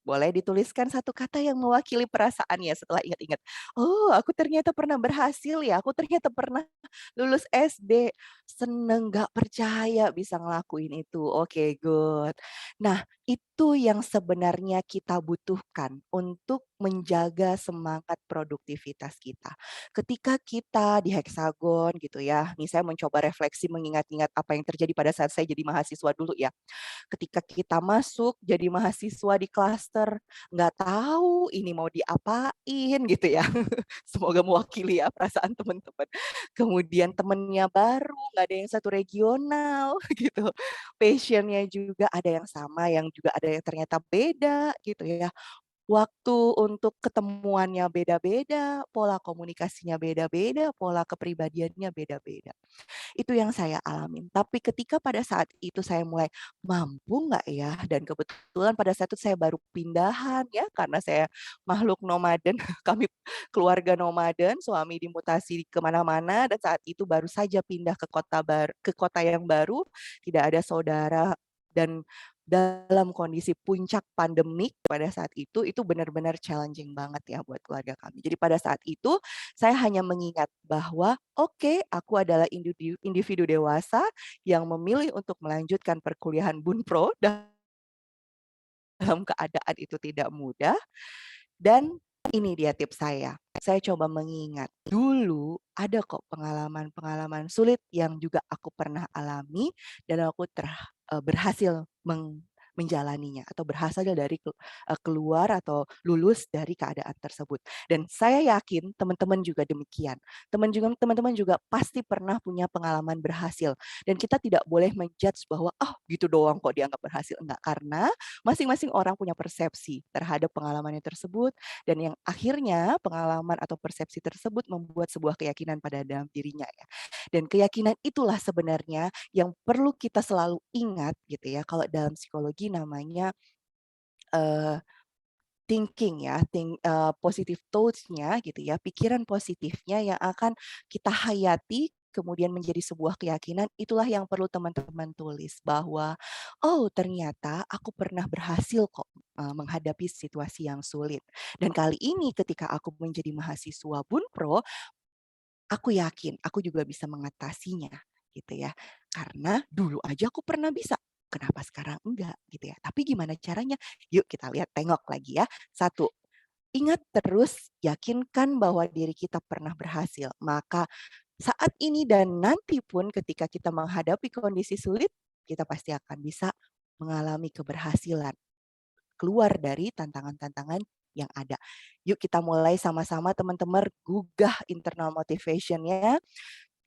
boleh dituliskan 1 kata yang mewakili perasaannya setelah ingat-ingat. Oh, aku ternyata pernah berhasil ya, aku ternyata pernah lulus SD. Seneng, nggak percaya bisa ngelakuin itu. Oke, good. Nah, itu yang sebenarnya kita butuhkan untuk menjaga semangat produktivitas kita. Ketika kita di Hexagon gitu ya, nih saya mencoba refleksi mengingat-ingat apa yang terjadi pada saat saya jadi mahasiswa dulu ya. Ketika kita masuk jadi mahasiswa di klaster, nggak tahu ini mau diapain gitu ya. Semoga mewakili ya perasaan teman-teman. Kemudian temennya baru, nggak ada yang satu regional gitu. Passion-nya juga ada yang sama, yang juga ada yang ternyata beda gitu ya. Waktu untuk ketemuannya beda-beda, pola komunikasinya beda-beda, pola kepribadiannya beda-beda. Itu yang saya alamin. Tapi ketika pada saat itu saya mulai, mampu nggak ya? Dan kebetulan pada saat itu saya baru pindahan ya, karena saya makhluk nomaden, kami keluarga nomaden, suami dimutasi kemana-mana, dan saat itu baru saja pindah ke kota yang baru, tidak ada saudara, dan dalam kondisi puncak pandemik pada saat itu benar-benar challenging banget ya buat keluarga kami. Jadi pada saat itu saya hanya mengingat bahwa oke, aku adalah individu dewasa yang memilih untuk melanjutkan perkuliahan Bunpro dalam keadaan itu tidak mudah. Dan ini dia tips saya. Saya coba mengingat, dulu ada kok pengalaman-pengalaman sulit yang juga aku pernah alami dan aku berhasil menjalaninya atau berhasil dari keluar atau lulus dari keadaan tersebut. Dan saya yakin teman-teman juga demikian. Teman-teman juga pasti pernah punya pengalaman berhasil dan kita tidak boleh menjudge bahwa gitu doang kok dianggap berhasil. Enggak, karena masing-masing orang punya persepsi terhadap pengalamannya tersebut dan yang akhirnya pengalaman atau persepsi tersebut membuat sebuah keyakinan pada dalam dirinya ya. Dan keyakinan itulah sebenarnya yang perlu kita selalu ingat gitu ya. Kalau dalam psikologi namanya eh, thinking ya, positive thoughts-nya gitu ya, pikiran positifnya yang akan kita hayati kemudian menjadi sebuah keyakinan, itulah yang perlu teman-teman tulis bahwa ternyata aku pernah berhasil kok menghadapi situasi yang sulit. Dan kali ini ketika aku menjadi mahasiswa Bunpro, aku yakin aku juga bisa mengatasinya gitu ya. Karena dulu aja aku pernah bisa. Kenapa sekarang enggak gitu ya. Tapi gimana caranya? Yuk kita lihat, tengok lagi ya. Satu, ingat terus, yakinkan bahwa diri kita pernah berhasil. Maka saat ini dan nanti pun ketika kita menghadapi kondisi sulit, kita pasti akan bisa mengalami keberhasilan. Keluar dari tantangan-tantangan yang ada. Yuk kita mulai sama-sama teman-teman gugah internal motivation-nya.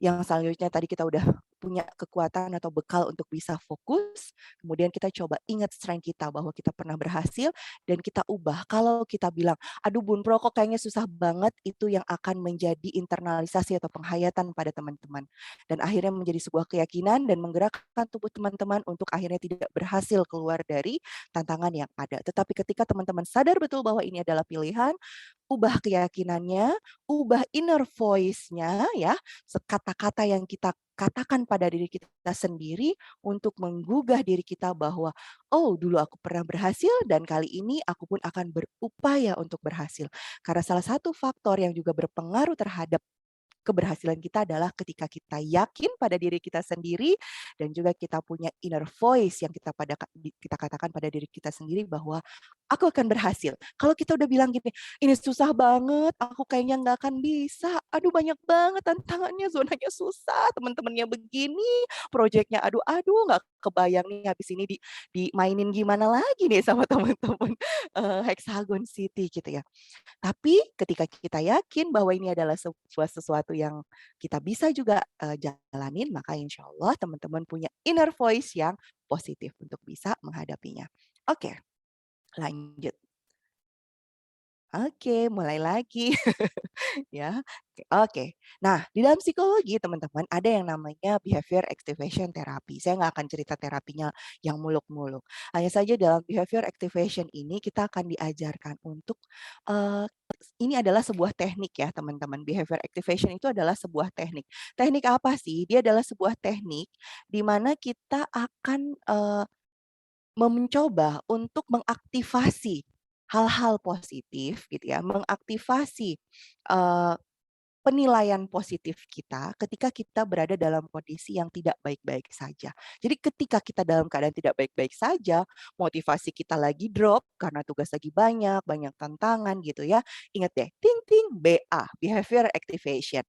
Yang selanjutnya tadi kita udah punya kekuatan atau bekal untuk bisa fokus, kemudian kita coba ingat strength kita bahwa kita pernah berhasil dan kita ubah. Kalau kita bilang, aduh Bunpro kok kayaknya susah banget, itu yang akan menjadi internalisasi atau penghayatan pada teman-teman. Dan akhirnya menjadi sebuah keyakinan dan menggerakkan tubuh teman-teman untuk akhirnya tidak berhasil keluar dari tantangan yang ada. Tetapi ketika teman-teman sadar betul bahwa ini adalah pilihan, ubah keyakinannya, ubah inner voice-nya ya, kata-kata yang kita katakan pada diri kita sendiri untuk menggugah diri kita bahwa dulu aku pernah berhasil dan kali ini aku pun akan berupaya untuk berhasil. Karena salah satu faktor yang juga berpengaruh terhadap keberhasilan kita adalah ketika kita yakin pada diri kita sendiri dan juga kita punya inner voice yang kita katakan pada diri kita sendiri bahwa aku akan berhasil. Kalau kita udah bilang gini, ini susah banget, aku kayaknya nggak akan bisa, aduh banyak banget tantangannya, zonanya susah, teman-temannya begini, proyeknya aduh nggak kebayang nih habis ini dimainin gimana lagi nih sama teman-teman Hexagon City gitu ya. Tapi ketika kita yakin bahwa ini adalah sesuatu yang kita bisa juga jalanin, maka insya Allah teman-teman punya inner voice yang positif untuk bisa menghadapinya. Oke, lanjut. Oke, mulai lagi. Ya. Oke. Nah, di dalam psikologi teman-teman ada yang namanya behavior activation therapy. Saya nggak akan cerita terapinya yang muluk-muluk. Hanya saja dalam behavior activation ini kita akan diajarkan untuk ini adalah sebuah teknik ya teman-teman. Behavior activation itu adalah sebuah teknik. Teknik apa sih? Dia adalah sebuah teknik di mana kita akan mencoba untuk mengaktifasi hal-hal positif gitu ya, mengaktifasi penilaian positif kita ketika kita berada dalam kondisi yang tidak baik-baik saja. Jadi ketika kita dalam keadaan tidak baik-baik saja, motivasi kita lagi drop karena tugas lagi banyak, banyak tantangan gitu ya. Ingat deh, ting ting BA, behavior activation.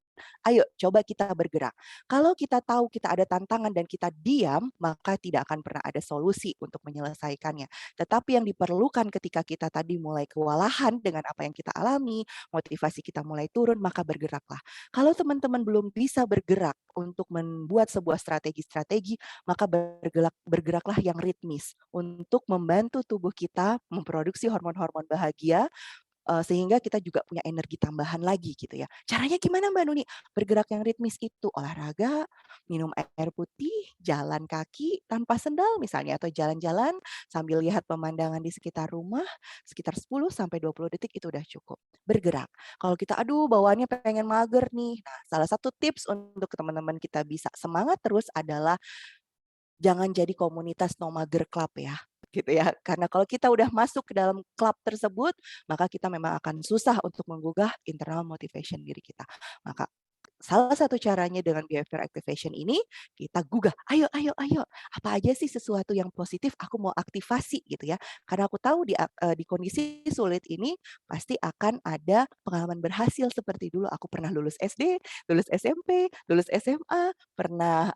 Ayo coba kita bergerak. Kalau kita tahu kita ada tantangan dan kita diam, maka tidak akan pernah ada solusi untuk menyelesaikannya. Tetapi yang diperlukan ketika kita tadi mulai kewalahan dengan apa yang kita alami, motivasi kita mulai turun, maka bergeraklah. Kalau teman-teman belum bisa bergerak untuk membuat sebuah strategi-strategi, maka bergeraklah yang ritmis untuk membantu tubuh kita memproduksi hormon-hormon bahagia sehingga kita juga punya energi tambahan lagi gitu ya. Caranya gimana Mbak Nuni? Bergerak yang ritmis itu olahraga, minum air putih, jalan kaki tanpa sendal misalnya atau jalan-jalan sambil lihat pemandangan di sekitar rumah sekitar 10 sampai 20 detik itu udah cukup. Bergerak. Kalau kita aduh bawaannya pengen mager nih. Nah, salah satu tips untuk teman-teman kita bisa semangat terus adalah jangan jadi komunitas no mager club ya gitu ya. Karena kalau kita udah masuk ke dalam klub tersebut, maka kita memang akan susah untuk menggugah internal motivation diri kita. Maka salah satu caranya dengan behavior activation ini, kita gugah, ayo, ayo, ayo, apa aja sih sesuatu yang positif aku mau aktifasi gitu ya. Karena aku tahu di kondisi sulit ini pasti akan ada pengalaman berhasil seperti dulu aku pernah lulus SD, lulus SMP, lulus SMA, pernah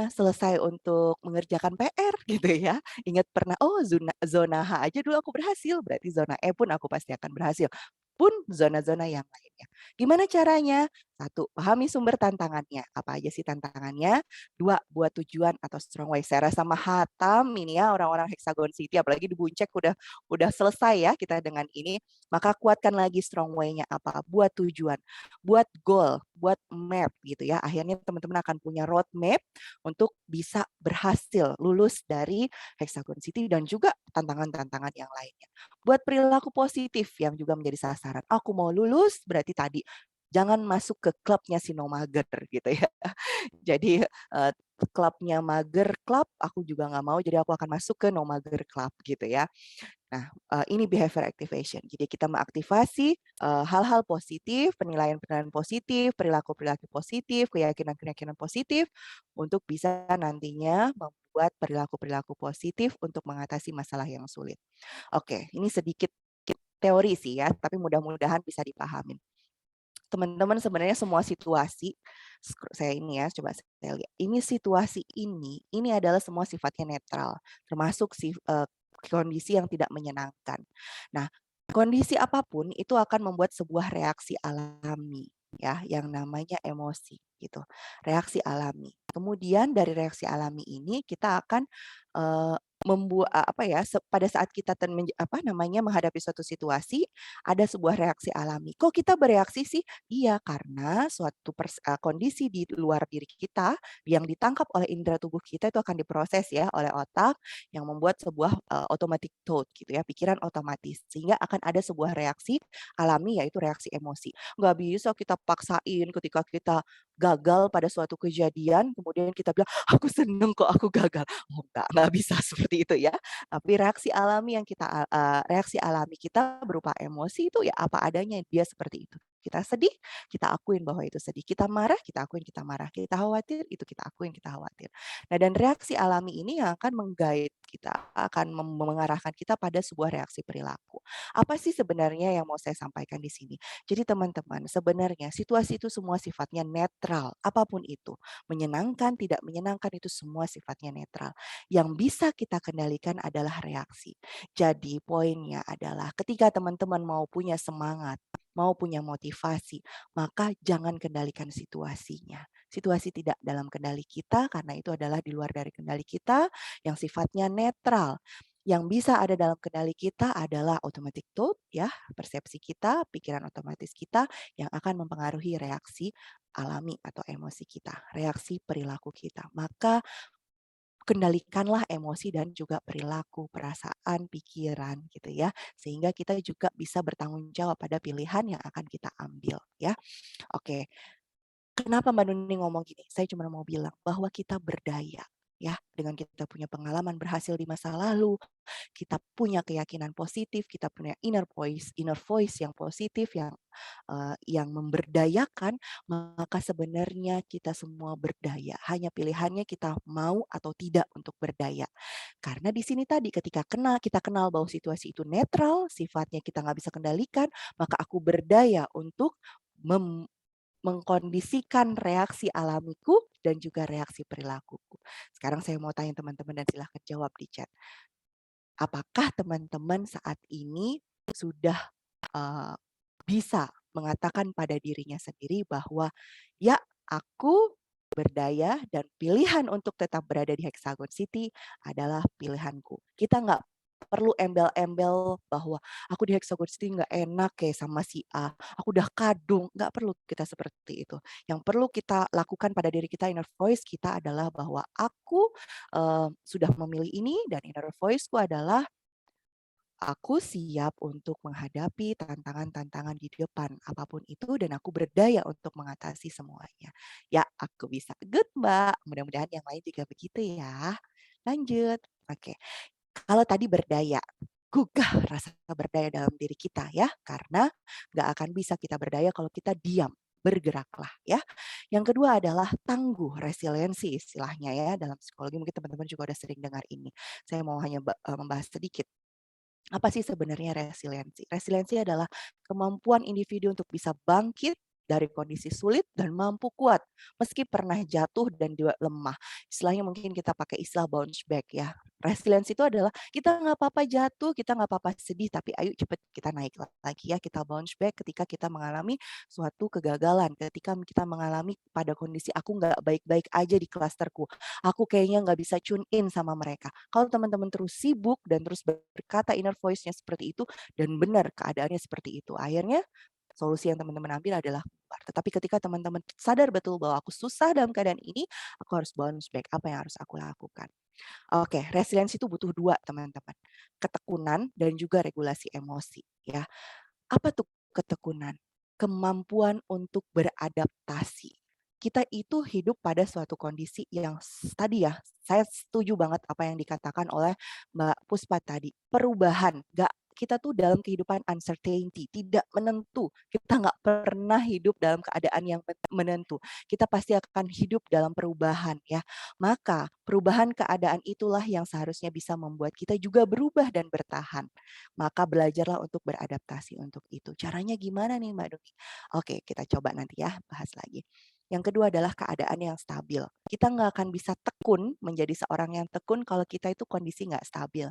selesai untuk mengerjakan PR gitu ya. Ingat pernah, oh zona H aja dulu aku berhasil, berarti zona E pun aku pasti akan berhasil. Pun zona-zona yang lainnya. Gimana caranya? Satu, pahami sumber tantangannya. Apa aja sih tantangannya? Dua, buat tujuan atau strong way. Saya rasa mah hatam ini ya orang-orang Hexagon City, apalagi di Buncek udah selesai ya kita dengan ini. Maka kuatkan lagi strong way-nya apa? Buat tujuan, buat goal, buat map gitu ya. Akhirnya teman-teman akan punya road map untuk bisa berhasil lulus dari Hexagon City dan juga tantangan-tantangan yang lainnya. Buat perilaku positif yang juga menjadi sasaran. Aku mau lulus berarti tadi jangan masuk ke klubnya si no mager gitu ya. Jadi klubnya mager club aku juga nggak mau, jadi aku akan masuk ke no mager club gitu ya. Nah, ini behavior activation. Jadi kita mengaktifasi hal-hal positif, penilaian-penilaian positif, perilaku-perilaku positif, keyakinan-keyakinan positif untuk bisa nantinya membuat perilaku-perilaku positif untuk mengatasi masalah yang sulit. Oke, ini sedikit teori sih ya, tapi mudah-mudahan bisa dipahamin. Teman-teman sebenarnya semua situasi, saya ini ya, coba saya lihat. Ini situasi ini adalah semua sifatnya netral, termasuk kondisi yang tidak menyenangkan. Nah, kondisi apapun itu akan membuat sebuah reaksi alami ya, yang namanya emosi gitu. Reaksi alami. Kemudian dari reaksi alami ini kita akan pada saat kita menghadapi suatu situasi ada sebuah reaksi alami. Kok kita bereaksi sih? Iya, karena suatu kondisi di luar diri kita yang ditangkap oleh indera tubuh kita itu akan diproses ya oleh otak yang membuat sebuah automatic thought gitu ya, pikiran otomatis. Sehingga akan ada sebuah reaksi alami yaitu reaksi emosi. Nggak bisa kita paksain ketika kita gagal pada suatu kejadian, kemudian kita bilang, aku seneng kok aku gagal. Oh, nggak bisa seperti itu ya. Tapi reaksi alami kita berupa emosi itu ya apa adanya, dia seperti itu. Kita sedih, kita akuin bahwa itu sedih. Kita marah, kita akuin kita marah. Kita khawatir, itu kita akuin kita khawatir. Nah, dan reaksi alami ini yang akan menggait kita, akan mengarahkan kita pada sebuah reaksi perilaku. Apa sih sebenarnya yang mau saya sampaikan di sini? Jadi teman-teman, sebenarnya situasi itu semua sifatnya netral, apapun itu. Menyenangkan, tidak menyenangkan itu semua sifatnya netral. Yang bisa kita kendalikan adalah reaksi. Jadi poinnya adalah ketika teman-teman mau punya semangat, mau punya motivasi, maka jangan kendalikan situasinya. Situasi tidak dalam kendali kita karena itu adalah di luar dari kendali kita yang sifatnya netral. Yang bisa ada dalam kendali kita adalah automatic thought ya, persepsi kita, pikiran otomatis kita yang akan mempengaruhi reaksi alami atau emosi kita, reaksi perilaku kita. Maka kendalikanlah emosi dan juga perilaku, perasaan, pikiran gitu ya. Sehingga kita juga bisa bertanggung jawab pada pilihan yang akan kita ambil ya. Oke. Kenapa Mbak Nuni ngomong gini? Saya cuma mau bilang bahwa kita berdaya ya dengan kita punya pengalaman berhasil di masa lalu, kita punya keyakinan positif, kita punya inner voice yang positif yang memberdayakan, maka sebenarnya kita semua berdaya. Hanya pilihannya kita mau atau tidak untuk berdaya. Karena di sini tadi ketika kita kenal bahwa situasi itu netral, sifatnya kita nggak bisa kendalikan, maka aku berdaya untuk mengkondisikan reaksi alamiku dan juga reaksi perilakuku. Sekarang saya mau tanya teman-teman dan silahkan jawab di chat. Apakah teman-teman saat ini sudah bisa mengatakan pada dirinya sendiri bahwa ya aku berdaya dan pilihan untuk tetap berada di Hexagon City adalah pilihanku. Kita nggak perlu embel-embel bahwa aku di Hexagon City nggak enak kayak sama si A, aku udah kadung, nggak perlu kita seperti itu. Yang perlu kita lakukan pada diri kita, inner voice kita adalah bahwa aku sudah memilih ini dan inner voice-ku adalah aku siap untuk menghadapi tantangan-tantangan di depan apapun itu dan aku berdaya untuk mengatasi semuanya. Ya, aku bisa. Good, Mbak. Mudah-mudahan yang lain juga begitu ya. Lanjut. Oke. Kalau tadi berdaya, gugah rasa berdaya dalam diri kita ya, karena nggak akan bisa kita berdaya kalau kita diam. Bergeraklah ya. Yang kedua adalah tangguh, resiliensi istilahnya ya dalam psikologi. Mungkin teman-teman juga udah sering dengar ini. Saya mau hanya membahas sedikit. Apa sih sebenarnya resiliensi? Resiliensi adalah kemampuan individu untuk bisa bangkit dari kondisi sulit dan mampu kuat meski pernah jatuh dan juga lemah. Istilahnya mungkin kita pakai istilah bounce back ya. Resilience itu adalah kita nggak apa-apa jatuh, kita nggak apa-apa sedih, tapi ayo cepet kita naik lagi ya, kita bounce back ketika kita mengalami suatu kegagalan, ketika kita mengalami pada kondisi aku nggak baik-baik aja di klasterku, aku kayaknya nggak bisa tune in sama mereka. Kalau teman-teman terus sibuk dan terus berkata inner voice-nya seperti itu, dan benar keadaannya seperti itu, akhirnya solusi yang teman-teman ambil adalah keluar. Tetapi ketika teman-teman sadar betul bahwa aku susah dalam keadaan ini, aku harus bounce back, apa yang harus aku lakukan? Oke, resiliensi itu butuh dua teman-teman. Ketekunan dan juga regulasi emosi ya. Apa tuh ketekunan? Kemampuan untuk beradaptasi. Kita itu hidup pada suatu kondisi yang tadi ya, saya setuju banget apa yang dikatakan oleh Mbak Puspa tadi. Perubahan, kita tuh dalam kehidupan uncertainty, tidak menentu. Kita nggak pernah hidup dalam keadaan yang menentu. Kita pasti akan hidup dalam perubahan ya. Maka perubahan keadaan itulah yang seharusnya bisa membuat kita juga berubah dan bertahan. Maka belajarlah untuk beradaptasi untuk itu. Caranya gimana nih Mbak Doni? Oke, kita coba nanti ya bahas lagi. Yang kedua adalah keadaan yang stabil. Kita nggak akan bisa tekun menjadi seorang yang tekun kalau kita itu kondisi nggak stabil.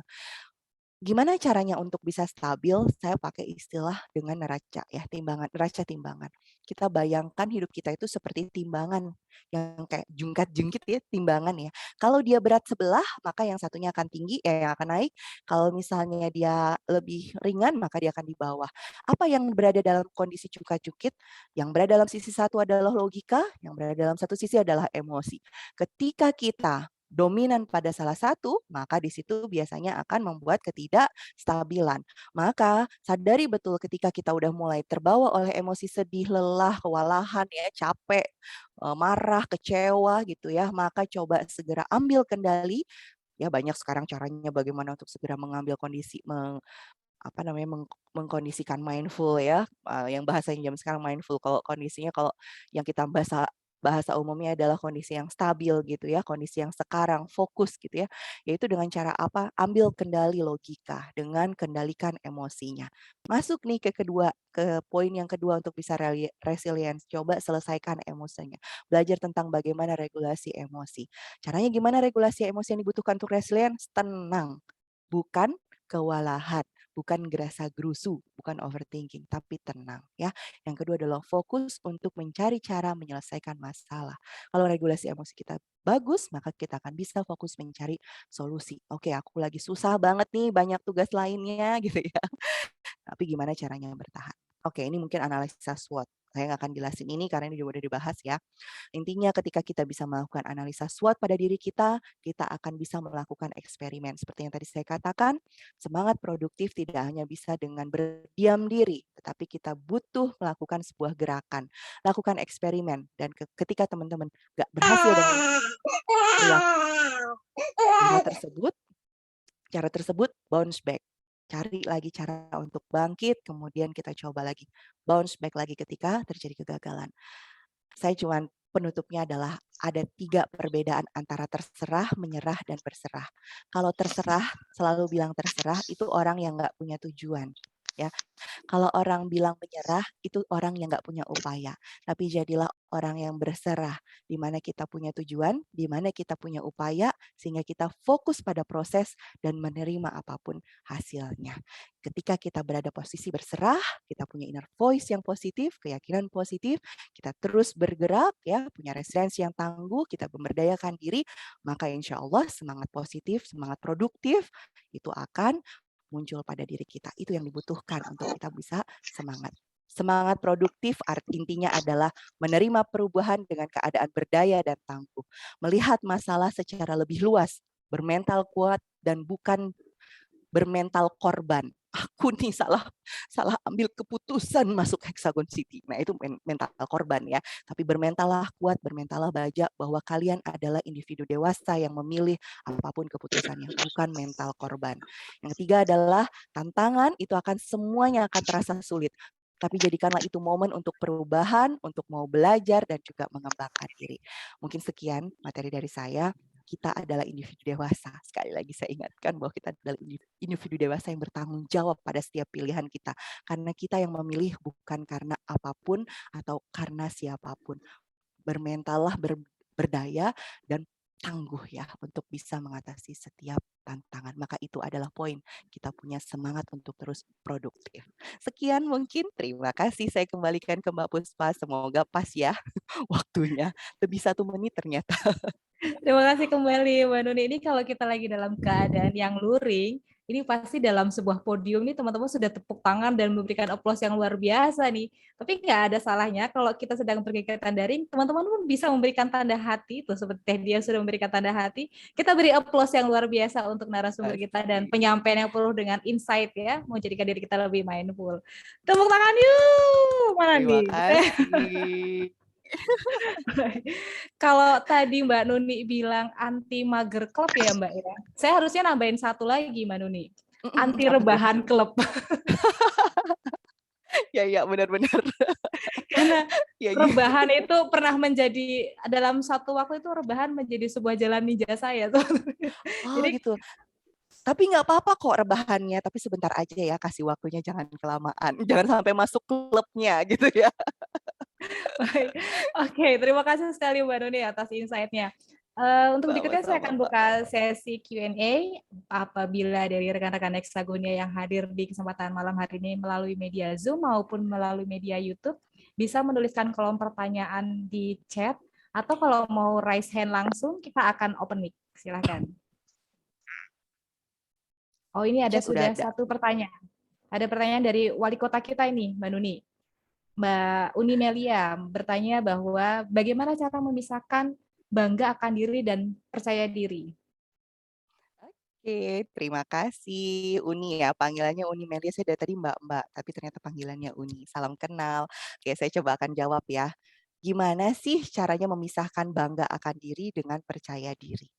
Gimana caranya untuk bisa stabil? Saya pakai istilah dengan neraca ya, neraca timbangan. Kita bayangkan hidup kita itu seperti timbangan yang kayak jungkat-jungkit ya, timbangan ya. Kalau dia berat sebelah, maka yang satunya akan tinggi, yang akan naik. Kalau misalnya dia lebih ringan, maka dia akan di bawah. Apa yang berada dalam kondisi jungkat-jungkit? Yang berada dalam sisi satu adalah logika, yang berada dalam satu sisi adalah emosi. Ketika kita dominan pada salah satu, maka di situ biasanya akan membuat ketidakstabilan. Maka sadari betul ketika kita udah mulai terbawa oleh emosi sedih, lelah, kewalahan, ya, capek, marah, kecewa gitu ya, maka coba segera ambil kendali. Ya banyak sekarang caranya bagaimana untuk segera mengambil kondisi mengkondisikan mindful ya, yang bahasanya jam sekarang mindful. Kalau kondisinya kalau yang kita bahasa umumnya adalah kondisi yang stabil gitu ya, kondisi yang sekarang fokus gitu ya, yaitu dengan cara apa? Ambil kendali logika dengan kendalikan emosinya. Masuk nih ke poin yang kedua untuk bisa resilience. Coba selesaikan emosinya. Belajar tentang bagaimana regulasi emosi. Caranya gimana regulasi emosi yang dibutuhkan untuk resilience? Tenang, bukan kewalahan, bukan gerasa gerusu, bukan overthinking, tapi tenang ya. Yang kedua adalah fokus untuk mencari cara menyelesaikan masalah. Kalau regulasi emosi kita bagus, maka kita akan bisa fokus mencari solusi. Oke, aku lagi susah banget nih, banyak tugas lainnya gitu ya. Tapi gimana caranya bertahan? Oke, ini mungkin analisa SWOT. Saya nggak akan jelasin ini karena ini juga udah dibahas ya. Intinya ketika kita bisa melakukan analisa SWOT pada diri kita akan bisa melakukan eksperimen. Seperti yang tadi saya katakan, semangat produktif tidak hanya bisa dengan berdiam diri, tetapi kita butuh melakukan sebuah gerakan. Lakukan eksperimen, dan ketika teman-teman nggak berhasil dengan cara tersebut, bounce back. Cari lagi cara untuk bangkit, kemudian kita coba lagi. Bounce back lagi ketika terjadi kegagalan. Saya cuma penutupnya adalah ada 3 perbedaan antara terserah, menyerah, dan berserah. Kalau terserah, selalu bilang terserah, itu orang yang nggak punya tujuan. Ya, kalau orang bilang menyerah, itu orang yang nggak punya upaya. Tapi jadilah orang yang berserah, di mana kita punya tujuan, di mana kita punya upaya, sehingga kita fokus pada proses dan menerima apapun hasilnya. Ketika kita berada posisi berserah, kita punya inner voice yang positif, keyakinan positif, kita terus bergerak, ya, punya resiliensi yang tangguh, kita memberdayakan diri, maka insya Allah semangat positif, semangat produktif, itu akan muncul pada diri kita. Itu yang dibutuhkan untuk kita bisa semangat. Semangat produktif intinya adalah menerima perubahan dengan keadaan berdaya dan tangguh. Melihat masalah secara lebih luas, bermental kuat dan bukan bermental korban. Aku nih salah ambil keputusan masuk Hexagon City. Nah, itu mental korban ya. Tapi bermentalah kuat, bermentalah baja bahwa kalian adalah individu dewasa yang memilih apapun keputusannya, bukan mental korban. Yang ketiga adalah tantangan itu semuanya akan terasa sulit. Tapi jadikanlah itu momen untuk perubahan, untuk mau belajar dan juga mengembangkan diri. Mungkin sekian materi dari saya. kita adalah individu dewasa. Sekali lagi saya ingatkan bahwa kita adalah individu dewasa yang bertanggung jawab pada setiap pilihan kita. Karena kita yang memilih bukan karena apapun atau karena siapapun. Bermentallah berdaya dan tangguh ya untuk bisa mengatasi setiap tantangan. Maka itu adalah poin kita punya semangat untuk terus produktif. Sekian mungkin, terima kasih. Saya kembalikan ke Mbak Puspa. Semoga pas ya waktunya. Lebih 1 menit ternyata. Terima kasih kembali Mbak Nuni. Ini kalau kita lagi dalam keadaan yang luring, ini pasti dalam sebuah podium nih teman-teman sudah tepuk tangan dan memberikan aplaus yang luar biasa nih. Tapi nggak ada salahnya kalau kita sedang berkegiatan daring, teman-teman pun bisa memberikan tanda hati, tuh seperti Teh Dia sudah memberikan tanda hati. Kita beri aplaus yang luar biasa untuk narasumber kita dan penyampaian yang penuh dengan insight ya, menjadikan diri kita lebih mindful. Tepuk tangan yuk! Mana Terima nih? kasih. Kalau tadi Mbak Nuni bilang anti mager club ya Mbak ya, saya harusnya nambahin satu lagi Mbak Nuni, anti Apa tuh? rebahan club. Ya, benar-benar. Karena Ya, rebahan itu pernah menjadi, dalam satu waktu itu rebahan menjadi sebuah jalan ninja saya tuh. Oh Jadi gitu. Tapi nggak apa-apa kok rebahannya, tapi sebentar aja ya, kasih waktunya jangan kelamaan. Jangan sampai masuk klubnya gitu ya. baik. Oke, terima kasih sekali Mbak Nuni atas insight-nya. Untuk berikutnya saya Sama-sama, akan Mbak. buka sesi Q&A apabila dari rekan-rekan Hexagonia yang hadir di kesempatan malam hari ini melalui media Zoom maupun melalui media YouTube bisa menuliskan kolom pertanyaan di chat atau kalau mau raise hand langsung kita akan open mic. Silakan. Oh, ini ada Chat udah sudah ada. satu pertanyaan. Ada pertanyaan dari wali kota kita ini, Mbak Nuni. Mbak Uni Melia bertanya bahwa bagaimana cara memisahkan bangga akan diri dan percaya diri. Oke, terima kasih Uni ya. Panggilannya Uni Melia, saya dari tadi Mbak-Mbak, tapi ternyata panggilannya Uni. Salam kenal. Oke, saya coba akan jawab ya. Gimana sih caranya memisahkan bangga akan diri dengan percaya diri?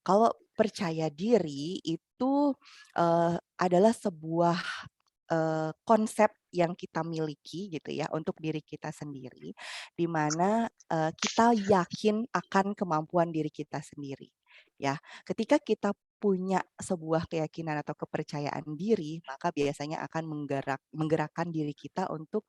Kalau percaya diri itu adalah sebuah konsep yang kita miliki gitu ya untuk diri kita sendiri, di mana kita yakin akan kemampuan diri kita sendiri. Ya, ketika kita punya sebuah keyakinan atau kepercayaan diri, maka biasanya akan menggerakkan diri kita untuk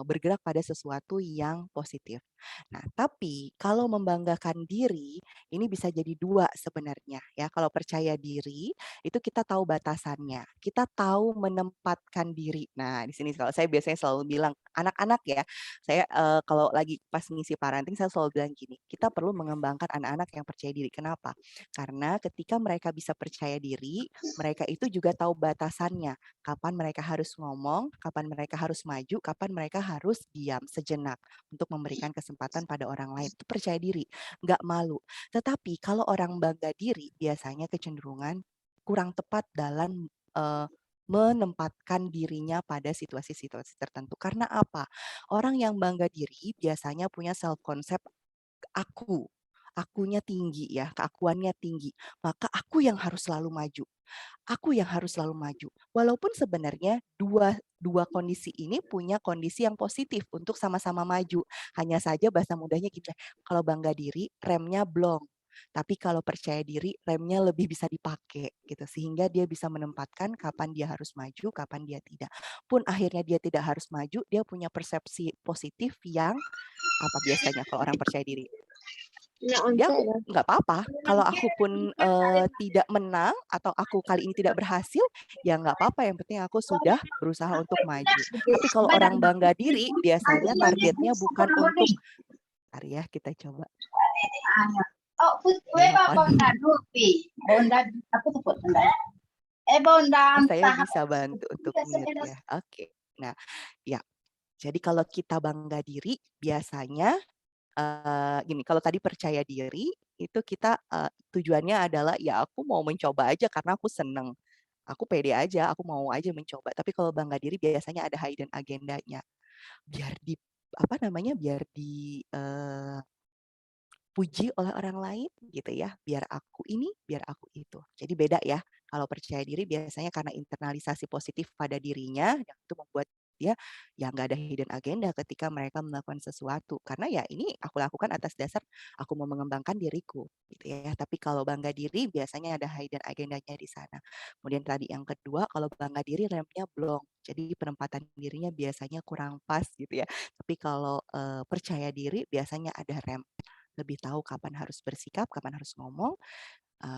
bergerak pada sesuatu yang positif. Nah, tapi kalau membanggakan diri, ini bisa jadi dua sebenarnya ya. Kalau percaya diri, itu kita tahu batasannya, kita tahu menempatkan diri. Nah, di sini kalau saya biasanya selalu bilang, anak-anak ya, saya kalau lagi pas ngisi parenting, saya selalu bilang gini, kita perlu mengembangkan anak-anak yang percaya diri. Kenapa? Karena ketika mereka bisa percaya diri, mereka itu juga tahu batasannya. Kapan mereka harus ngomong, kapan mereka harus maju, kapan mereka harus diam sejenak untuk memberikan kesempatan pada orang lain. Itu percaya diri, nggak malu. Tetapi kalau orang bangga diri, biasanya kecenderungan kurang tepat dalam menempatkan dirinya pada situasi-situasi tertentu. Karena apa? Orang yang bangga diri biasanya punya self concept aku. Akunya tinggi ya, keakuannya tinggi. Maka aku yang harus selalu maju. Aku yang harus selalu maju. Walaupun sebenarnya dua kondisi ini punya kondisi yang positif untuk sama-sama maju. Hanya saja bahasa mudahnya gitu, kalau bangga diri remnya blong. Tapi kalau percaya diri remnya lebih bisa dipakai gitu sehingga dia bisa menempatkan kapan dia harus maju, kapan dia tidak. Pun akhirnya dia tidak harus maju, dia punya persepsi positif yang apa biasanya kalau orang percaya diri. Dia aku nggak apa-apa. Kalau aku pun tidak menang atau aku kali ini tidak berhasil, ya nggak apa-apa. Yang penting aku sudah berusaha untuk maju. Tapi kalau orang bangga diri, biasanya targetnya bukan untuk, bentar ya kita coba. Saya bisa bantu untuk mute ya. Oke. Nah, ya. Jadi kalau kita bangga diri, biasanya gini, kalau tadi percaya diri, itu kita tujuannya adalah, ya aku mau mencoba aja karena aku seneng. Aku pede aja, aku mau aja mencoba. Tapi kalau bangga diri biasanya ada hidden agendanya. Biar puji oleh orang lain gitu ya. Biar aku ini, biar aku itu. Jadi beda ya. Kalau percaya diri biasanya karena internalisasi positif pada dirinya, yang itu membuat dia ya nggak ada hidden agenda ketika mereka melakukan sesuatu. Karena ya ini aku lakukan atas dasar aku mau mengembangkan diriku gitu ya. Tapi kalau bangga diri biasanya ada hidden agendanya di sana. Kemudian tadi yang kedua, kalau bangga diri remnya blong. Jadi penempatan dirinya biasanya kurang pas gitu ya. Tapi kalau percaya diri biasanya ada rem. Lebih tahu kapan harus bersikap, kapan harus ngomong,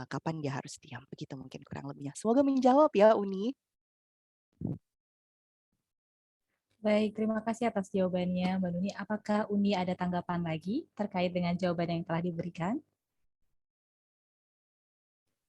kapan dia harus diam. Begitu mungkin kurang lebihnya. Semoga menjawab ya Uni. Baik, terima kasih atas jawabannya, Mbak Nuni. Apakah Uni ada tanggapan lagi terkait dengan jawaban yang telah diberikan?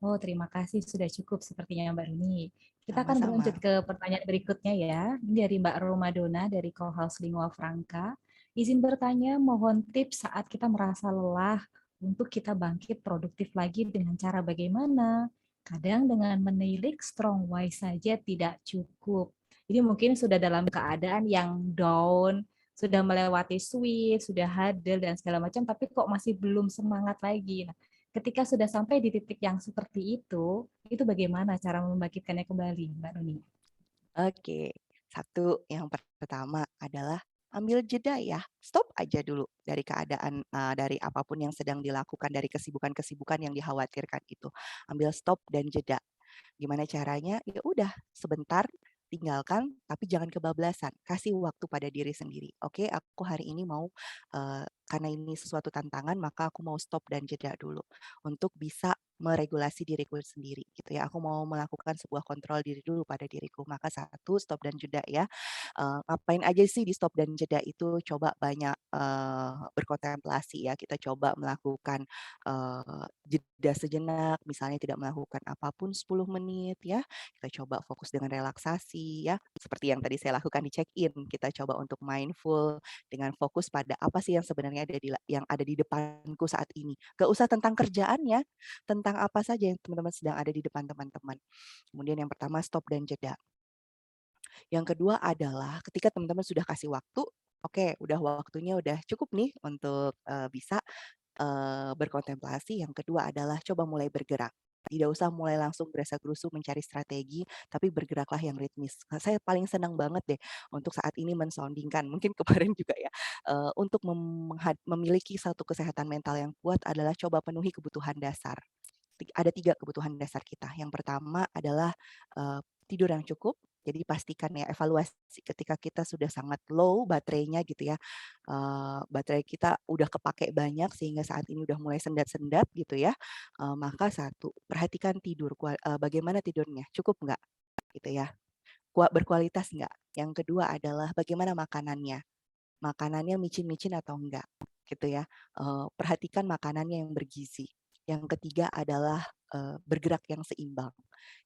Oh, terima kasih. Sudah cukup sepertinya Mbak Nuni. Kita akan berlanjut Sama-sama. ke pertanyaan berikutnya ya. Ini dari Mbak Romadona dari Kohaus Lingua Franca. Izin bertanya, mohon tips saat kita merasa lelah untuk kita bangkit produktif lagi dengan cara bagaimana? Kadang dengan menilik strong why saja tidak cukup. Jadi mungkin sudah dalam keadaan yang down, sudah melewati switch, sudah huddle dan segala macam, tapi kok masih belum semangat lagi. Nah, ketika sudah sampai di titik yang seperti itu bagaimana cara membangkitkannya kembali, Mbak Nuni? Oke, satu yang pertama adalah ambil jeda ya. Stop aja dulu dari keadaan, dari apapun yang sedang dilakukan, dari kesibukan-kesibukan yang dikhawatirkan itu. Ambil stop dan jeda. Gimana caranya? Ya udah, sebentar tinggalkan, tapi jangan kebablasan. Kasih waktu pada diri sendiri. Oke, aku hari ini mau, karena ini sesuatu tantangan, maka aku mau stop dan jeda dulu untuk bisa meregulasi diriku sendiri gitu ya. Aku mau melakukan sebuah kontrol diri dulu pada diriku. Maka satu, stop dan jeda ya. Ngapain aja sih di stop dan jeda itu? Coba banyak berkontemplasi ya. Kita coba melakukan jeda sejenak, misalnya tidak melakukan apapun 10 menit ya. Kita coba fokus dengan relaksasi ya. Seperti yang tadi saya lakukan di check-in, kita coba untuk mindful dengan fokus pada apa sih yang sebenarnya yang ada di depanku saat ini. Gak usah tentang kerjaannya, tentang apa saja yang teman-teman sedang ada di depan teman-teman. Kemudian yang pertama stop dan jeda. Yang kedua adalah ketika teman-teman sudah kasih waktu, oke, udah waktunya udah cukup nih untuk bisa berkontemplasi. Yang kedua adalah coba mulai bergerak. Tidak usah mulai langsung berasa-gerusu mencari strategi, tapi bergeraklah yang ritmis. Saya paling senang banget deh untuk saat ini mensoundingkan, mungkin kemarin juga ya, untuk memiliki satu kesehatan mental yang kuat adalah coba penuhi kebutuhan dasar. Ada 3 kebutuhan dasar kita. Yang pertama adalah tidur yang cukup. Jadi pastikan ya evaluasi ketika kita sudah sangat low baterainya gitu ya. Baterai kita udah kepake banyak sehingga saat ini udah mulai sendat-sendat gitu ya. Maka satu, perhatikan tidur, bagaimana tidurnya, cukup nggak gitu ya. Berkualitas nggak. Yang kedua adalah bagaimana makanannya. Makanannya micin-micin atau enggak gitu ya. Perhatikan makanannya yang bergizi. Yang ketiga adalah bergerak yang seimbang.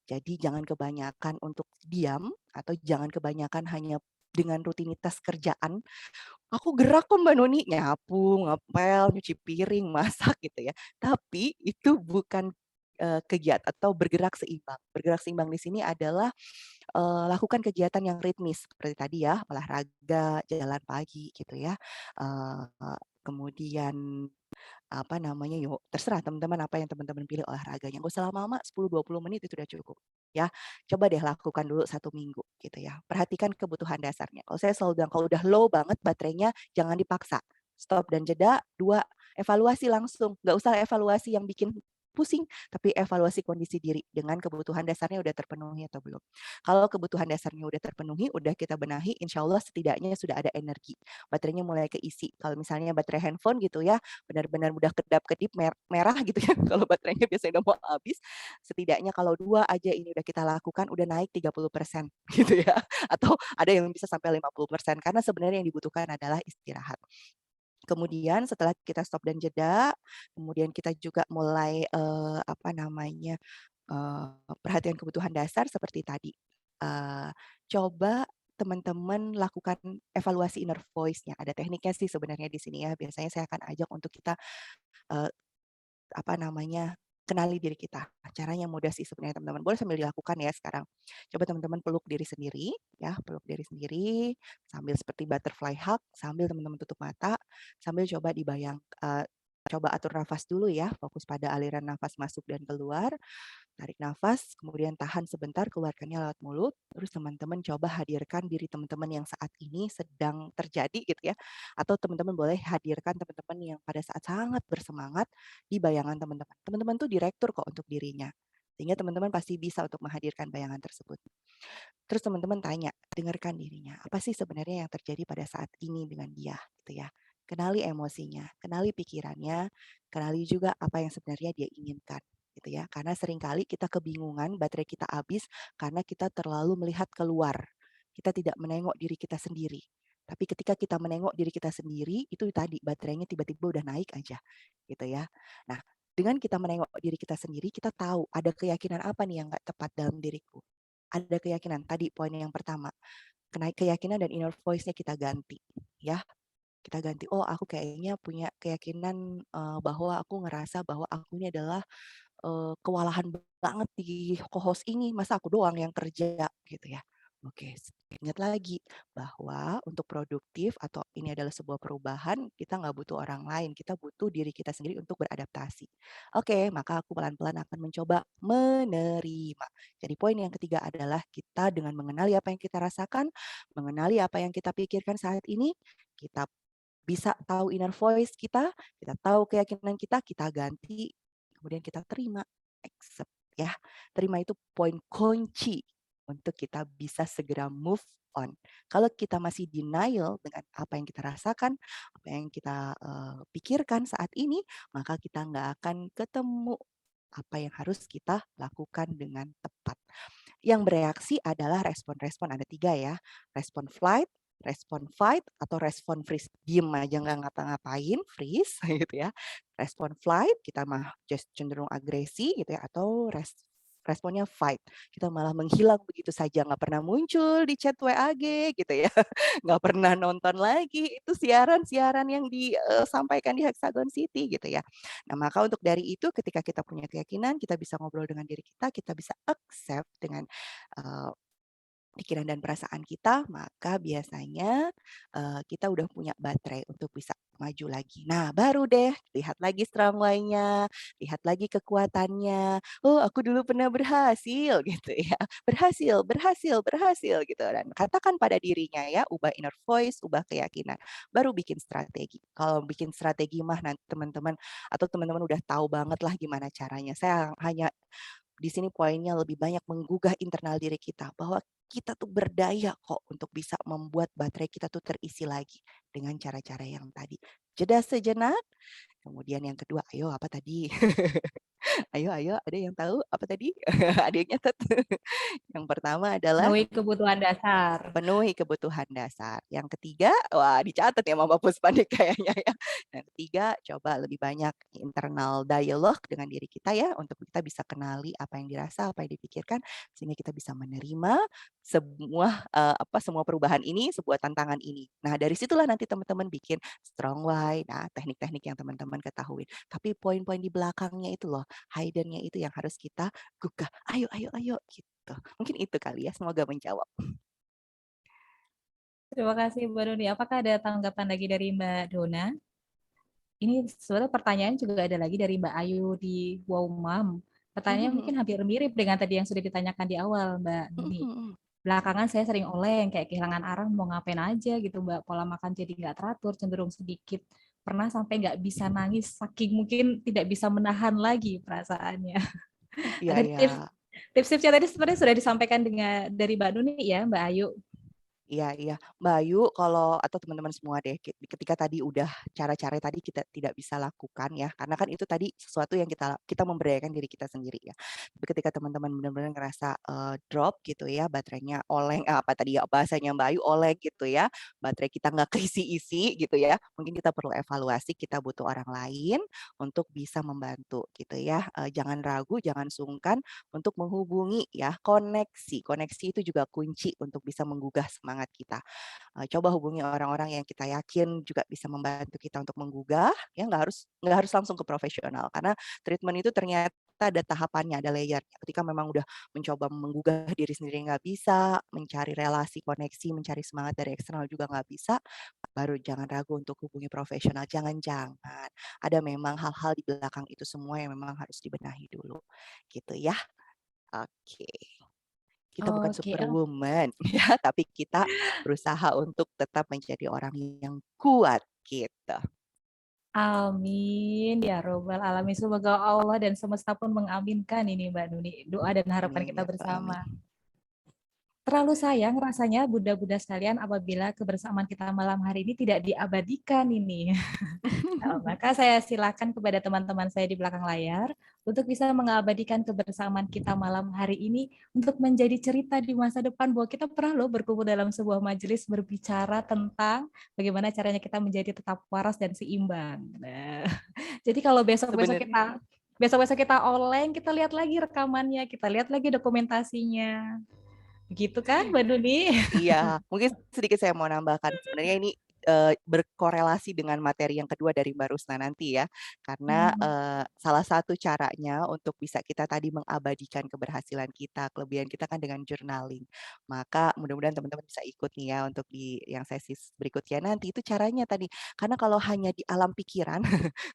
Jadi jangan kebanyakan untuk diam atau jangan kebanyakan hanya dengan rutinitas kerjaan. Aku gerak kok Mbak Noni, nyapu, ngepel, nyuci piring, masak gitu ya. Tapi itu bukan kegiatan atau bergerak seimbang. Bergerak seimbang di sini adalah lakukan kegiatan yang ritmis seperti tadi ya, olahraga, jalan pagi gitu ya. Kemudian apa namanya, yuk terserah teman-teman apa yang teman-teman pilih olahraganya. Nggak usah lama-lama, 10-20 menit itu udah cukup. Ya, coba deh lakukan dulu 1 minggu gitu ya. Perhatikan kebutuhan dasarnya. Kalau saya selalu bilang kalau udah low banget baterainya jangan dipaksa. Stop dan jeda. 2, evaluasi langsung. Nggak usah evaluasi yang bikin pusing, tapi evaluasi kondisi diri dengan kebutuhan dasarnya udah terpenuhi atau belum. Kalau kebutuhan dasarnya udah terpenuhi, udah kita benahi, insya Allah setidaknya sudah ada energi. Baterainya mulai keisi. Kalau misalnya baterai handphone gitu ya, benar-benar udah kedap-kedip merah gitu ya, kalau baterainya biasanya udah mau habis, setidaknya kalau 2 aja ini udah kita lakukan, udah naik 30% gitu ya. Atau ada yang bisa sampai 50% karena sebenarnya yang dibutuhkan adalah istirahat. Kemudian setelah kita stop dan jeda, kemudian kita juga mulai, apa namanya, perhatian kebutuhan dasar seperti tadi. Coba teman-teman lakukan evaluasi inner voice-nya. Ada tekniknya sih sebenarnya di sini ya. Biasanya saya akan ajak untuk kita, eee, apa namanya, kenali diri kita. Caranya mudah sih sebenarnya teman-teman. Boleh sambil dilakukan ya sekarang. Coba teman-teman peluk diri sendiri, ya, peluk diri sendiri, sambil seperti butterfly hug, sambil teman-teman tutup mata, sambil coba coba atur nafas dulu ya, fokus pada aliran nafas masuk dan keluar. Tarik nafas, kemudian tahan sebentar, keluarkannya lewat mulut. Terus teman-teman coba hadirkan diri teman-teman yang saat ini sedang terjadi gitu ya. Atau teman-teman boleh hadirkan teman-teman yang pada saat sangat bersemangat di bayangan teman-teman. Teman-teman tuh direktur kok untuk dirinya. Sehingga teman-teman pasti bisa untuk menghadirkan bayangan tersebut. Terus teman-teman tanya, dengarkan dirinya, apa sih sebenarnya yang terjadi pada saat ini dengan dia gitu ya. Kenali emosinya, kenali pikirannya, kenali juga apa yang sebenarnya dia inginkan gitu ya. Karena seringkali kita kebingungan, baterai kita habis karena kita terlalu melihat keluar. Kita tidak menengok diri kita sendiri. Tapi ketika kita menengok diri kita sendiri, itu tadi baterainya tiba-tiba udah naik aja gitu ya. Nah, dengan kita menengok diri kita sendiri, kita tahu ada keyakinan apa nih yang nggak tepat dalam diriku. Ada keyakinan, tadi poin yang pertama, keyakinan dan inner voice-nya kita ganti, ya. Kita ganti, oh aku kayaknya punya keyakinan, bahwa aku ngerasa bahwa aku ini adalah, kewalahan banget di co-host ini, masa aku doang yang kerja gitu ya. Oke, ingat lagi bahwa untuk produktif atau ini adalah sebuah perubahan, kita nggak butuh orang lain, kita butuh diri kita sendiri untuk beradaptasi. Oke, maka aku pelan-pelan akan mencoba menerima. Jadi poin yang ketiga adalah kita dengan mengenali apa yang kita rasakan, mengenali apa yang kita pikirkan saat ini, kita bisa tahu inner voice kita tahu keyakinan kita ganti, kemudian kita terima, accept ya. Terima itu poin kunci untuk kita bisa segera move on. Kalau kita masih denial dengan apa yang kita rasakan, apa yang kita pikirkan saat ini, maka kita nggak akan ketemu apa yang harus kita lakukan dengan tepat. Yang bereaksi adalah respon-respon, ada 3 ya, respon flight, respon fight, atau respon freeze. Diem aja nggak ngapa-ngapain, freeze gitu ya. Respon flight, kita mah just cenderung agresi gitu ya, atau responnya fight. Kita malah menghilang begitu saja, nggak pernah muncul di chat WAG gitu ya, nggak pernah nonton lagi itu siaran-siaran yang disampaikan di Hexagon City gitu ya. Nah, maka untuk dari itu ketika kita punya keyakinan, kita bisa ngobrol dengan diri kita bisa accept dengan eee, pikiran dan perasaan kita, maka biasanya, kita udah punya baterai untuk bisa maju lagi. Nah, baru deh lihat lagi strong why-nya, lihat lagi kekuatannya, "Oh, aku dulu pernah berhasil," gitu ya, "berhasil berhasil berhasil," gitu, dan katakan pada dirinya ya, ubah inner voice, ubah keyakinan, baru bikin strategi. Kalau bikin strategi mah nanti teman-teman atau teman-teman udah tahu banget lah gimana caranya. Saya hanya di sini poinnya lebih banyak menggugah internal diri kita bahwa kita tuh berdaya kok untuk bisa membuat baterai kita tuh terisi lagi dengan cara-cara yang tadi. Jeda sejenak, kemudian yang kedua, ayo apa tadi? Ayo ayo, ada yang tahu apa tadi? Ada yang nyatet? Yang pertama adalah Penuhi kebutuhan dasar. penuhi kebutuhan dasar. Yang ketiga, wah dicatat ya Mama Puspa nih kayaknya ya. Yang ketiga, coba lebih banyak internal dialog dengan diri kita ya, untuk kita bisa kenali apa yang dirasa, apa yang dipikirkan, sehingga kita bisa menerima semua perubahan ini, sebuah tantangan ini. Nah, dari situlah nanti teman-teman bikin strong why, nah teknik-teknik yang teman-teman ketahui. Tapi poin-poin di belakangnya itu loh, hidden-nya itu yang harus kita gugah. Ayo, ayo, ayo gitu. Mungkin itu kali ya, semoga menjawab. Terima kasih Mbak Doni. Apakah ada tanggapan lagi dari Mbak Dona? Ini sebenarnya pertanyaan juga ada lagi dari Mbak Ayu di Wow Mom. Pertanyaannya mungkin hampir mirip dengan tadi yang sudah ditanyakan di awal, Mbak Doni. Belakangan saya sering oleng, kayak kehilangan arah mau ngapain aja gitu, Mbak. Pola makan jadi nggak teratur, cenderung sedikit. Pernah sampai nggak bisa nangis, saking mungkin tidak bisa menahan lagi perasaannya. Iya, Ada iya. tips-tipsnya tadi sebenarnya sudah disampaikan dengan dari Mbak Doni ya, Mbak Ayu. Iya, iya. Mbak Ayu kalau atau teman-teman semua deh, ketika tadi udah cara-cara tadi kita tidak bisa lakukan ya, karena kan itu tadi sesuatu yang kita memberdayakan diri kita sendiri ya. Tapi ketika teman-teman benar-benar ngerasa, drop gitu ya, baterainya oleng, apa tadi ya bahasanya Mbak Ayu, oleng gitu ya, baterai kita nggak keisi-isi gitu ya, mungkin kita perlu evaluasi, kita butuh orang lain untuk bisa membantu gitu ya. Jangan ragu, jangan sungkan untuk menghubungi ya, koneksi. Koneksi itu juga kunci untuk bisa menggugah semangat kita. Coba hubungi orang-orang yang kita yakin juga bisa membantu kita untuk menggugah, ya nggak harus langsung ke profesional karena treatment itu ternyata kita ada tahapannya, ada layernya. Ketika memang udah mencoba menggugah diri sendiri nggak bisa, mencari relasi, koneksi, mencari semangat dari eksternal juga nggak bisa, baru jangan ragu untuk hubungi profesional. Jangan-jangan ada memang hal-hal di belakang itu semua yang memang harus dibenahi dulu, gitu ya. Oke, kita bukan Oke, superwoman ya, tapi kita berusaha untuk tetap menjadi orang yang kuat gitu. amin ya robbal alamin. Semoga Allah dan semesta pun mengaminkan ini Mbak Nuni. Doa dan harapan Amin kita ya Rabbal bersama. alamin. Terlalu sayang rasanya bunda-bunda sekalian apabila kebersamaan kita malam hari ini tidak diabadikan ini. Maka saya silakan kepada teman-teman saya di belakang layar untuk bisa mengabadikan kebersamaan kita malam hari ini untuk menjadi cerita di masa depan bahwa kita pernah loh berkumpul dalam sebuah majelis berbicara tentang bagaimana caranya kita menjadi tetap waras dan seimbang. Nah, jadi kalau Sebenarnya besok-besok kita online, kita lihat lagi rekamannya, kita lihat lagi dokumentasinya. Begitu kan, Mbak Nuni? iya, mungkin sedikit saya mau nambahkan. Sebenarnya ini berkorelasi dengan materi yang kedua dari Mbak Rusna nanti ya. Karena salah satu caranya untuk bisa kita tadi mengabadikan keberhasilan kita, kelebihan kita kan dengan journaling. Maka mudah-mudahan teman-teman bisa ikut nih ya untuk di yang sesi berikutnya nanti. Itu caranya tadi. Karena kalau hanya di alam pikiran,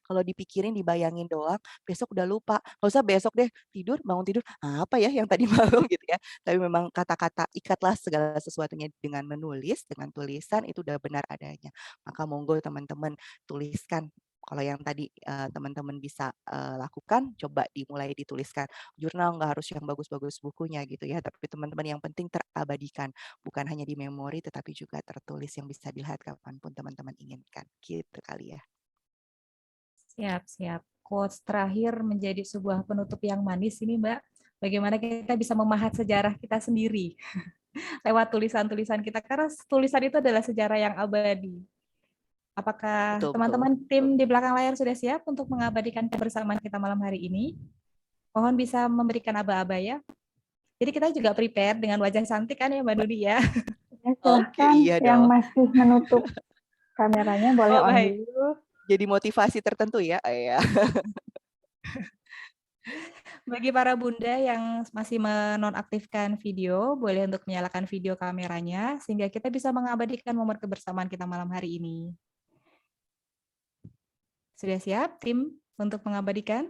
kalau dipikirin, dibayangin doang, besok udah lupa. Nggak usah besok deh, tidur, bangun tidur, apa ya yang tadi malam gitu ya. Tapi memang kata-kata ikatlah segala sesuatunya dengan menulis, dengan tulisan itu udah benar adanya. Maka monggo teman-teman tuliskan. Kalau yang tadi teman-teman bisa lakukan, coba dimulai dituliskan. Jurnal nggak harus yang bagus-bagus bukunya gitu ya, tapi teman-teman yang penting terabadikan. Bukan hanya di memori, tetapi juga tertulis yang bisa dilihat kapanpun teman-teman inginkan. Gitu kali ya. Siap, siap. Quotes terakhir menjadi sebuah penutup yang manis ini, Mbak. Bagaimana kita bisa memahat sejarah kita sendiri lewat tulisan-tulisan kita, karena tulisan itu adalah sejarah yang abadi. Apakah Betul, betul. teman-teman tim di belakang layar sudah siap untuk mengabadikan kebersamaan kita malam hari ini? Mohon bisa memberikan aba-aba ya. Jadi kita juga prepare dengan wajah cantik kan ya Mbak Nudi ya. Ya, Oke, silahkan iya yang dong. masih menutup kameranya boleh Oh on baik. dulu. Jadi motivasi tertentu ya. Iya. Bagi para bunda yang masih menonaktifkan video, boleh untuk menyalakan video kameranya sehingga kita bisa mengabadikan momen kebersamaan kita malam hari ini. Sudah siap tim untuk mengabadikan?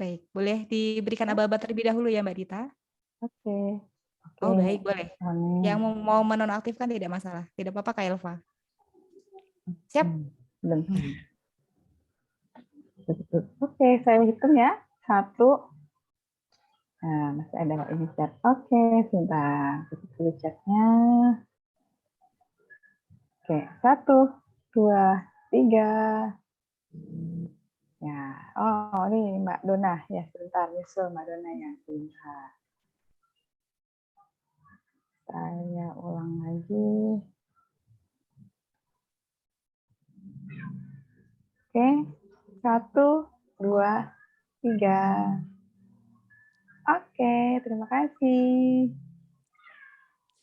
Baik, boleh diberikan aba-aba terlebih dahulu ya Mbak Dita. Oke. Oh baik, boleh. Oke. Yang mau menonaktifkan tidak masalah. Tidak apa-apa Kak Elva. Siap? Belum. Oke, saya hitung ya. 1. Nah, masih ada ini chat. Oke, sebentar. Tutup dulu chatnya. Oke, 1, 2, 3. Ya, oh ini Mbak Dona ya, sebentar nyusul Mbak Dona ya, sebentar. Saya ulang lagi. Oke, 1, 2, 3. Oke, terima kasih.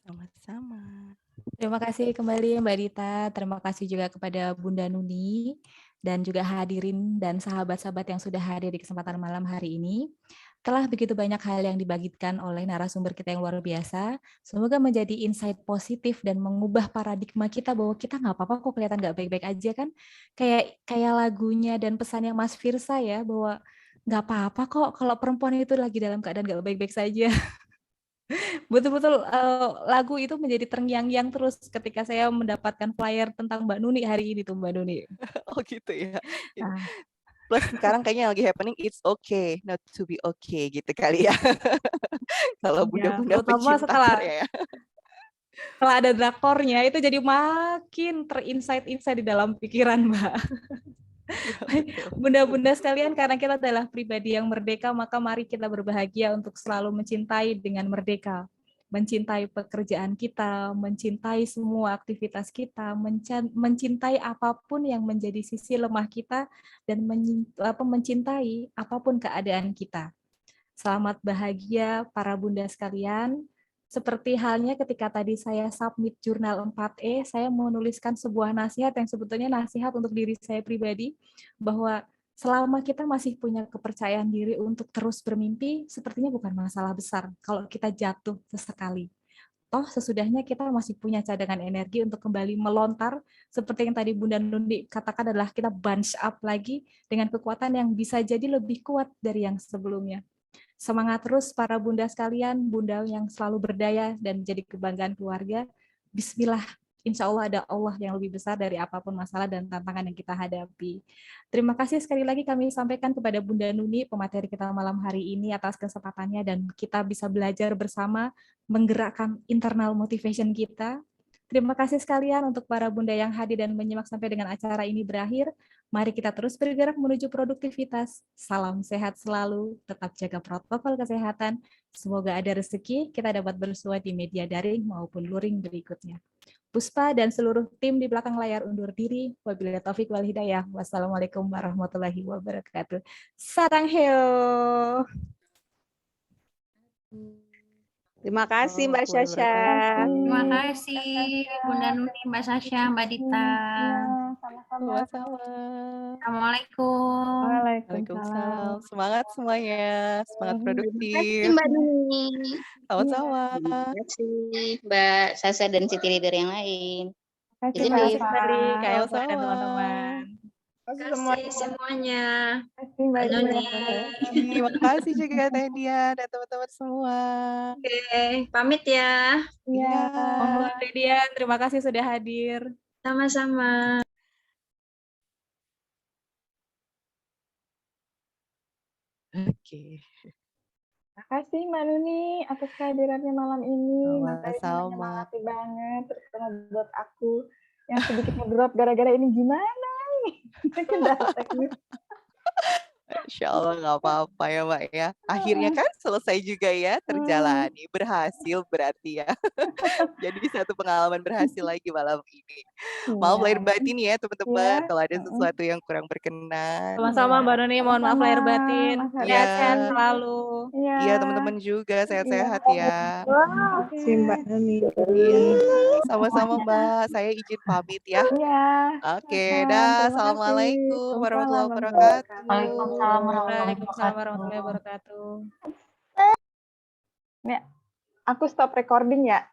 Sama-sama. Terima kasih kembali Mbak Dita. Terima kasih juga kepada Bunda Nuni dan juga hadirin dan sahabat-sahabat yang sudah hadir di kesempatan malam hari ini. Telah begitu banyak hal yang dibagikan oleh narasumber kita yang luar biasa. Semoga menjadi insight positif dan mengubah paradigma kita bahwa kita nggak apa-apa kok kelihatan nggak baik-baik aja kan. Kayak lagunya dan pesannya Mas Firsa ya, bahwa nggak apa-apa kok kalau perempuan itu lagi dalam keadaan nggak baik-baik saja. Betul-betul lagu itu menjadi terngiang-ngiang terus ketika saya mendapatkan flyer tentang Mbak Nuni hari ini tuh Mbak Nuni. Oh gitu ya. Nah, Plus sekarang kayaknya lagi happening, it's okay not to be okay gitu kali ya. Kalau ya, bunda-bunda terutama pencinta setelah Korea. ada drakornya itu jadi makin terinsight-insight di dalam pikiran Mbak. Iya betul. Bunda-bunda sekalian, karena kita adalah pribadi yang merdeka, maka mari kita berbahagia untuk selalu mencintai dengan merdeka. Mencintai pekerjaan kita, mencintai semua aktivitas kita, mencintai apapun yang menjadi sisi lemah kita, dan mencintai apapun keadaan kita. Selamat bahagia para bunda sekalian. Seperti halnya ketika tadi saya submit jurnal 4E, saya menuliskan sebuah nasihat yang sebetulnya nasihat untuk diri saya pribadi, bahwa selama kita masih punya kepercayaan diri untuk terus bermimpi, sepertinya bukan masalah besar kalau kita jatuh sesekali. Toh sesudahnya kita masih punya cadangan energi untuk kembali melontar, seperti yang tadi Bunda Nundi katakan adalah kita bunch up lagi dengan kekuatan yang bisa jadi lebih kuat dari yang sebelumnya. Semangat terus para bunda sekalian, bunda yang selalu berdaya dan menjadi kebanggaan keluarga. Bismillah, insya Allah ada Allah yang lebih besar dari apapun masalah dan tantangan yang kita hadapi. Terima kasih sekali lagi kami sampaikan kepada Bunda Nuni, pemateri kita malam hari ini atas kesempatannya dan kita bisa belajar bersama menggerakkan internal motivation kita. Terima kasih sekalian untuk para bunda yang hadir dan menyimak sampai dengan acara ini berakhir. Mari kita terus bergerak menuju produktivitas. Salam sehat selalu, tetap jaga protokol kesehatan. Semoga ada rezeki kita dapat bersua di media daring maupun luring berikutnya. Puspa dan seluruh tim di belakang layar undur diri. Wabillahi taufik wal hidayah. Wassalamualaikum warahmatullahi wabarakatuh. Sarangheo. Terima kasih Mbak Warahmatullahi Sasha. wabarakatuh. Terima kasih Bunda Nuni, Mbak Sasha, Mbak Dita. Sama-sama. Sama-sama. Assalamualaikum. Waalaikumsalam. Semangat semuanya. Semangat Terima produktif. kasih Mbak Nuni. Sama-sama. Terima kasih Mbak Sasa dan Siti Leader yang lain. Terima Izin Terima kasih Liv. sekali Kak Elsa dan Sama-sama. teman-teman. Terima kasih semuanya. kasih Mbak Mbak Nuni. Terima kasih juga Teh Dian dan teman-teman semua. Oke, pamit ya. Iya. Monggo Teh Dian, terima kasih sudah hadir. Sama-sama. Oke. Terima kasih Mbak Nuni atas kehadirannya malam ini. Materinya Sama-sama. menyemangati banget, terutama buat aku yang sedikit ngedrop gara-gara ini gimana nih? Kendala teknis. Insya Allah nggak apa-apa ya Mbak ya. Akhirnya kan selesai juga ya, terjalani, berhasil berarti ya. Jadi satu pengalaman berhasil lagi malam ini. Maaf lahir batin ya teman-teman, Iya. kalau ada sesuatu yang kurang berkenan. Sama-sama Mbak Nuni, mohon maaf lahir batin. Mas Haris. Sehat-sehat Iya. selalu. Iya. Iya teman-teman juga sehat-sehat ya. Oke Mbak Nuni. Iya, sama-sama Mbak. Saya izin pamit ya. Iya. Oke, Silakan. dah. Terima Assalamualaikum kasih. warahmatullahi Waalaikumsalam wabarakatuh. Waalaikumsalam warahmatullahi wabarakatuh. Nih, aku stop recording ya.